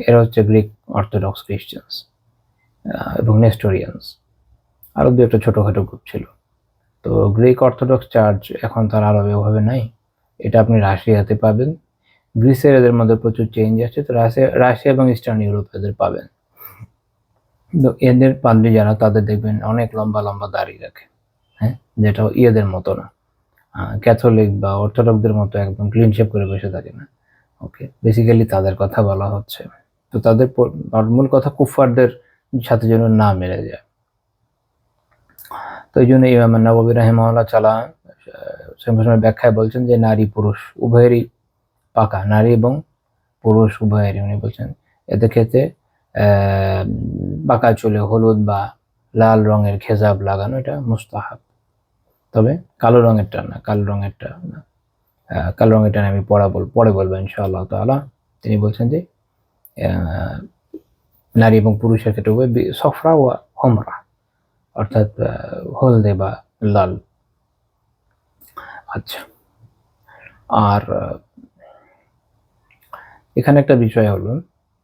এরা হচ্ছে গ্রিক অর্থোডক্স খ্রিস্টানস এবং নেস্টোরিয়ানস, আরও দু একটা ছোটোখাটো গ্রুপ ছিল। তো গ্রিক অর্থোডক্স চার্চ এখন তার আরবে ওভাবে নাই, এটা আপনি রাশিয়াতে পাবেন, গ্রিসের এদের মধ্যে প্রচুর চেঞ্জ আছে, তো রাশিয়া এবং ইস্টার্ন ইউরোপ এদের পাবেন। তো এদের পাদ্রী যারা, তাদের দেখবেন অনেক লম্বা লম্বা দাড়ি রাখে, হ্যাঁ, যেটা ইয়েদের মতো না, ক্যাথলিক বা অর্থোডক্সদের মতো একদম ক্লিন শেপ করে বসে থাকে না। ওকে, বেসিক্যালি তাদের কথা বলা হচ্ছে। তো তাদের মূল কথা কুফফারদের সাথে যেন না মেরে যায়। তো এই জন্য ইমাম নাওয়াবী রাহিমাহুল্লাহ তাআলা ব্যাখ্যায় বলছেন যে নারী পুরুষ উভয়েরই পাকা, নারী এবং পুরুষ উভয়েরই, উনি বলছেন এদের ক্ষেত্রে পাকা চুলে হলুদ বা লাল রঙের খেজাব লাগানো এটা মুস্তাহাব, তবে কালো রঙেরটা না, কালো রঙেরটা আমি পরে বলবো ইনশাআল্লাহ তাআলা। তিনি বলছেন যে নারী এবং পুরুষের ক্ষেত্রে উভয় সফরা ও হমরা, অর্থাৎ হলদে বা লাল। আচ্ছা, আর এখানে একটা বিষয় হলো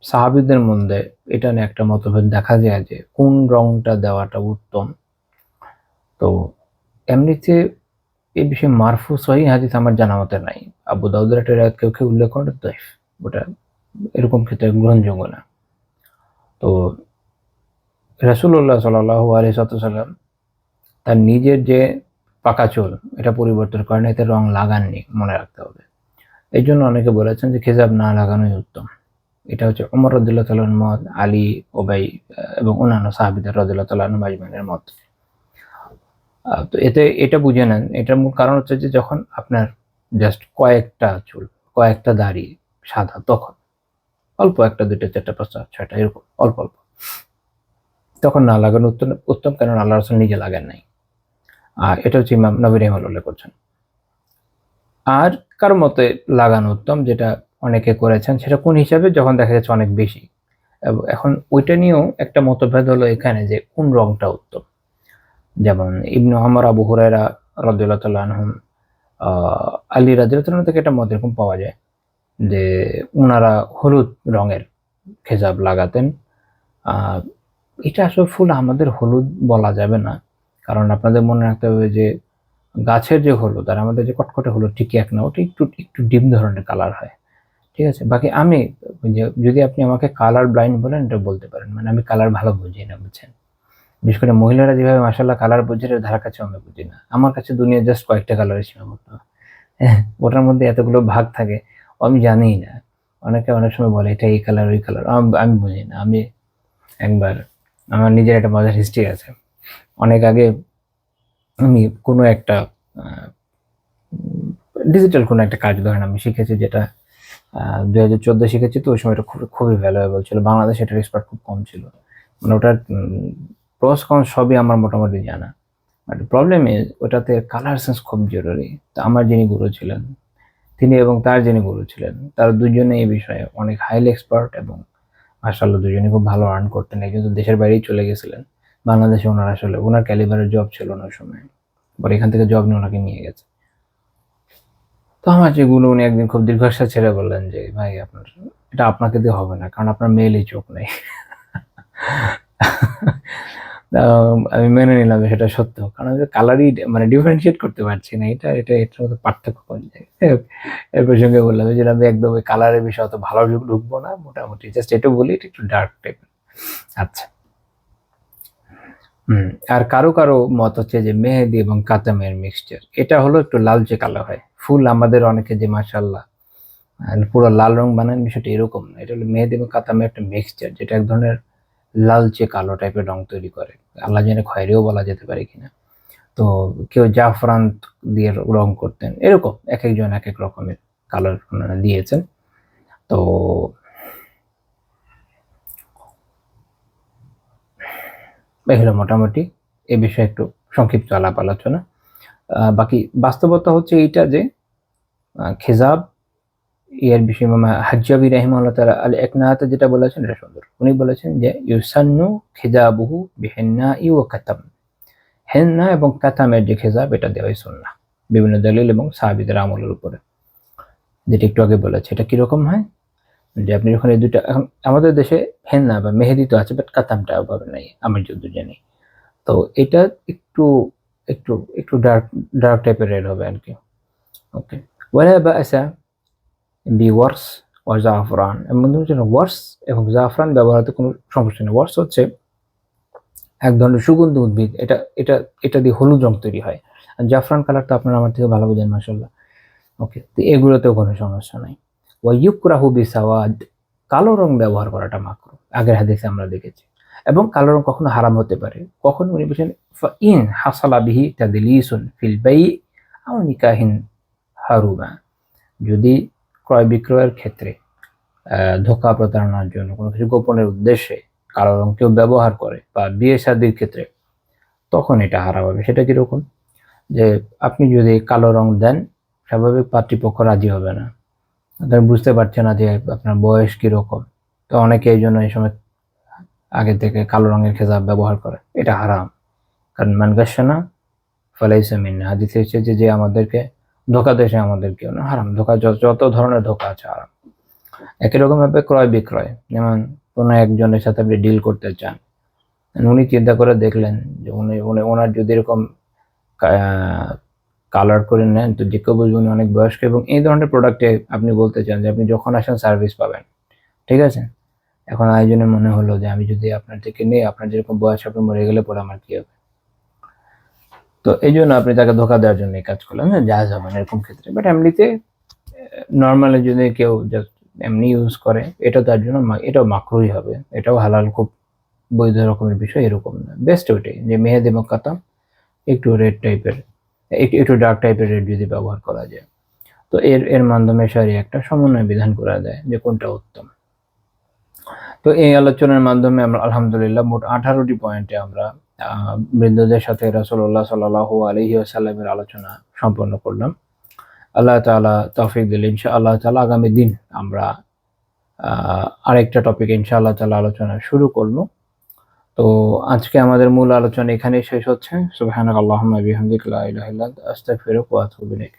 সাহাবীদের মধ্যে এটা নিয়ে একটা মতভেদ দেখা যায় যে কোন রংটা দেওয়াটা উত্তম। তো এমনিতে এই বিষয়ে মারফু সহিহ হাদিস আমার জানা মতে নাই। আবু দাউদের একটা রায়াত কেউ উল্লেখ করেন দাইফ, ওটা এরকম ক্ষেত্রে গ্রহণযোগ্য না। তো রাসূলুল্লাহ সাল্লাল্লাহু আলাইহি ওয়াসাল্লাম তার নিজের যে পাকা চুল, এটা পরিবর্তন করেন, এতে রং লাগাননি, মনে রাখতে হবে। এই জন্য অনেকে বলেছেন যে খিজাব না লাগানোই উত্তম। এটা হচ্ছে ওমর রাদিয়াল্লাহু তাআলার মত, আলী, ওবাই এবং অন্যান্য সাহাবীদের রাদিয়াল্লাহু তাআলা আনহুম আজমাইনের মত। তো এতে এটা বুঝে নেন, এটার মূল কারণ হচ্ছে যে যখন আপনার জাস্ট কয়েকটা চুল, কয়েকটা দাড়ি সাদা, তখন অল্প একটা, দুইটা, চারটা, পাঁচটা, ছয়টা, এরকম অল্প অল্প, তখন না লাগানো উত্তম উত্তম, কারণ আল্লাহ রাসূল নিজে লাগান নাই। আর এটা হচ্ছে ইমাম নবী রাহিমাহুল্লাহ উল্লেখ করছেন। আর কারো মতে লাগানো উত্তম, যেটা অনেকে করেছেন, সেটা কোন হিসাবে, যখন দেখা যাচ্ছে অনেক বেশি। এখন ওইটা নিয়েও একটা মতভেদ হলো এখানে যে কোন রংটা উত্তম। যেমন ইবনু ওমর, আবু হুরায়রা রাদিয়াল্লাহু তাআলা আনহুম, আলী রাদিয়াল্লাহু তাআলা থেকে একটা মত এরকম পাওয়া যায় যে ওনারা হলুদ রঙের খেজাব লাগাতেন। এটা আসলে ফুল আমাদের হলুদ বলা যাবে না, কারণ আপনাদের মনে রাখতে হবে যে গাছের যে হলুদ আর আমাদের যে কটকটে হলুদ ঠিক এক না, ওটা একটু একটু ডিপ ধরনের কালার হয়। ঠিক আছে, বাকি আমি যদি আপনি আমাকে কালার ব্লাইন্ড বলেন, এটা বলতে পারেন, মানে আমি কালার ভালো বুঝি না, বুঝছেন। বিশেষ করে মহিলারা যেভাবে মাশাআল্লাহ কালার বুঝে, ধারা কাছে আমি বুঝি না। আমার কাছে দুনিয়া জাস্ট কয়েকটা কালারের সীমাবদ্ধ। হ্যাঁ, ওটার মধ্যে এতগুলো ভাগ থাকে, আমি জানিই না। অনেকে অনেক সময় বলে এটা এই কালার ওই কালার, আমি বুঝি না। আমি একবার, আমার নিজের একটা মজার হিস্ট্রি আছে। অনেক আগে আমি কোনো একটা ডিজিটাল কোনো একটা কাজ ধরেন আমি শিখেছি, যেটা 2014 শিখেছি। তো ওই সময়টা খুবই ভ্যালুয়েবল ছিল। বাংলাদেশে এটার এক্সপার্ট খুব কম ছিল, মানে ওটার প্রস কন সবই আমার মোটামুটি জানা। বাট প্রবলেম ইজ ওটাতে কালার সেন্স খুব জরুরি। তো আমার যিনি গুরু ছিলেন, তিনি এবং তার যিনি গুরু ছিলেন, তারা দুজনে এই বিষয়ে অনেক হাইলি এক্সপার্ট, এবং মাশাআল্লাহ দুজনে খুব ভালো আর্ন করতেন। একজন তো দেশের বাইরেই চলে গেছিলেন, বাংলাদেশে ওনার আসলে ওনার ক্যালিবারের জব ছিল না ওই সময়, পরে এখান থেকে জব নিয়ে ওনাকে নিয়ে গেছে। তো আমার যেগুলো, উনি একদিন খুব দীর্ঘশ্বাস ছেড়ে বললেন যে ভাই, আপনার এটা আপনাকে দিয়ে হবে না, কারণ আপনার মেয়েলই চোখ নেই। আমি মেনে নিলাম সেটা সত্য, কারণ কালারই মানে ডিফারেন্সিয়েট করতে পারছি না, এটা এটা এটার মধ্যে পার্থক্য কোন জায়গায়। এর প্রসঙ্গে বললাম যে আমি একদম ওই কালারের বিষয়ে অত ভালো ঢুকবো না, মোটামুটি জাস্ট এটা বলি, এটা একটু ডার্ক টাইপের। আচ্ছা, আর কারো কারো মত হচ্ছে যে মেহেদি এবং কাতামের মিক্সচার, এটা হলো একটু লালচে কালো হয়। ফুল আমাদের অনেকে যে মাশাআল্লাহ পুরো লাল রং বানান, বিষয়টা এরকম না। এটা হলো মেহেদি এবং কাতামের একটা মিক্সচার, যেটা এক ধরনের লালচে কালো টাইপের রং তৈরি করে। আল্লাহ জানে খয়েরিও বলা যেতে পারে কিনা। তো কেউ জাফরান দিয়ে রং করতেন, এরকম এক একজন এক এক রকমের কালার ওনারা দিয়েছেন। তো এই হলো মোটামুটি এ বিষয়ে একটু সংক্ষিপ্ত আলাপ আলোচনা। বাকি বাস্তবতা হচ্ছে এইটা যে খেজাব এর বিষয়ে ইমাম হাজ্জাবী রাহিমাহুল্লাহ তাআলা আল ইকনাতে যেটা বলেছেন এটা সুন্দর। উনি বলেছেন যে ইউসান্নু খিজাবুহু বিহিন্নাই ওয়া কাতাম, হেন্না এবং কাতামের যে খেজাব, এটা দেওয়াই সুন্নাহ, বিভিন্ন দলিল এবং সাহাবীদের আমলের উপরে। যেটা একটু আগে বলেছে, এটা কিরকম হয় যে আপনি যখন এই দুইটা, এখন আমাদের দেশে হেন্না বা মেহেদি তো আছে, বাট কাতামটা ওভাবে নাই আমি যতদূর জানি। তো এটা একটু একটু একটু ডার্ক ডার্ক টাইপের রেড হবে আর কি। ওকে, ওয়ালা বাসা বিওয়ার্স ও জাফরান, এমন জন্য ওয়ার্স এবং জাফরান ব্যবহারতে কোনো সমস্যা নেই। ওয়ার্স হচ্ছে এক ধরনের সুগন্ধি উদ্ভিদ, এটা এটা এটা দিয়ে হলুদ রং তৈরি হয়। আর জাফরান কালার তো আপনারা আমার থেকে ভালো বোঝেন মাশাআল্লাহ। ওকে, তো এগুলোতেও কোনো সমস্যা নাই। ওয়া ইউকরাহু বিসাওয়াদ, কালো রং ব্যবহার করাটা মাকরুহ, আগের হাদিসে আমরা দেখেছি। এবং কালো রং কখনো হারাম হতে পারে, কখন উনি বলছেন ফাইন হাসালা বিহি তাদলিসুন ফিল বাই আও নিকাহিন হারুমা, যদি ক্রয় বিক্রয়ের ক্ষেত্রে ধোঁকা প্রতারণার জন্য কোনো কিছু গোপনের উদ্দেশ্যে কালো রং কেউ ব্যবহার করে, বা বিয়ে শাদীর ক্ষেত্রে, তখন এটা হারাম হবে। সেটা কিরকম, যে আপনি যদি কালো রং দেন, স্বাভাবিক পাত্রীপক্ষ রাজি হবে না, তারা বুঝতে পারছে না যে আপনার বয়স কিরকম। তো অনেকে এই জন্য এই সময় আগে থেকে কালো রঙের খেজাব ব্যবহার করে, এটা হারাম। কারণ মান গাশশানা ফালাইসা মিন্না, হাদিসে এসেছে যে আমাদেরকে ধোঁকা দেশে আমাদের কেউ না, হারাম। ধোঁকা যত ধরনের ধোঁকা আছে হারাম। একই রকম ভাবে ক্রয় বিক্রয়, যেমন কোনো একজনের সাথে আপনি ডিল করতে চান, উনি চিন্তা করে দেখলেন যে ওনার যদি এরকম কালার করে নেন, তো যে কেউ বুঝবেন উনি অনেক বয়স্ক, এবং এই ধরনের প্রোডাক্টে আপনি বলতে চান যে আপনি যখন আসেন সার্ভিস পাবেন, ঠিক আছে। এখন আয়োজনে মনে হলো যে আমি যদি আপনার থেকে নেই, আপনার যেরকম বয়স, আপনি মরে গেলে পরে আমার কি হবে। তো এই জন্য আপনি তাকে ধোকা দেওয়ার জন্য এই কাজ করলেন, না জায়েজ হবে না এরকম ক্ষেত্রে। বাট এমনিতে নর্মালি যদি কেউ জাস্ট এমনি ইউজ করে, এটা তার জন্য এটাও মাকরুই হবে, এটাও হালাল, খুব বৈধ রকমের বিষয় এরকম না। বেস্ট ওইটাই যে মেহেদি মোকাত্তাম একটু রেড টাইপের, একটু ডার্ক টাইপের রেড যদি ব্যবহার করা যায়, তো এর মাধ্যমে শরীয়ত একটা সমন্বয় বিধান করা যায় যে কোনটা উত্তম। তো এই আলোচনার মাধ্যমে আমরা আলহামদুলিল্লাহ মোট 18টি পয়েন্টে আমরা বৃদ্ধদের সাথে রাসূলুল্লাহ সাল্লাল্লাহু আলাইহি ওয়াসাল্লামের আলোচনা সম্পন্ন করলাম। আল্লাহ তাআলা তৌফিক দিলে ইনশাআল্লাহ তাআলা আগামী দিন আমরা আরেকটা টপিক ইনশাআল্লাহ তাআলা আলোচনা শুরু করব। তো আজকে আমাদের মূল আলোচনা এখানেই শেষ হচ্ছে। সুবহানাকাল্লাহুম্মা বিহামদিকা লা ইলাহা ইল্লা আনতা আস্তাগফিরুকা ওয়া আতুবু ইলাইক।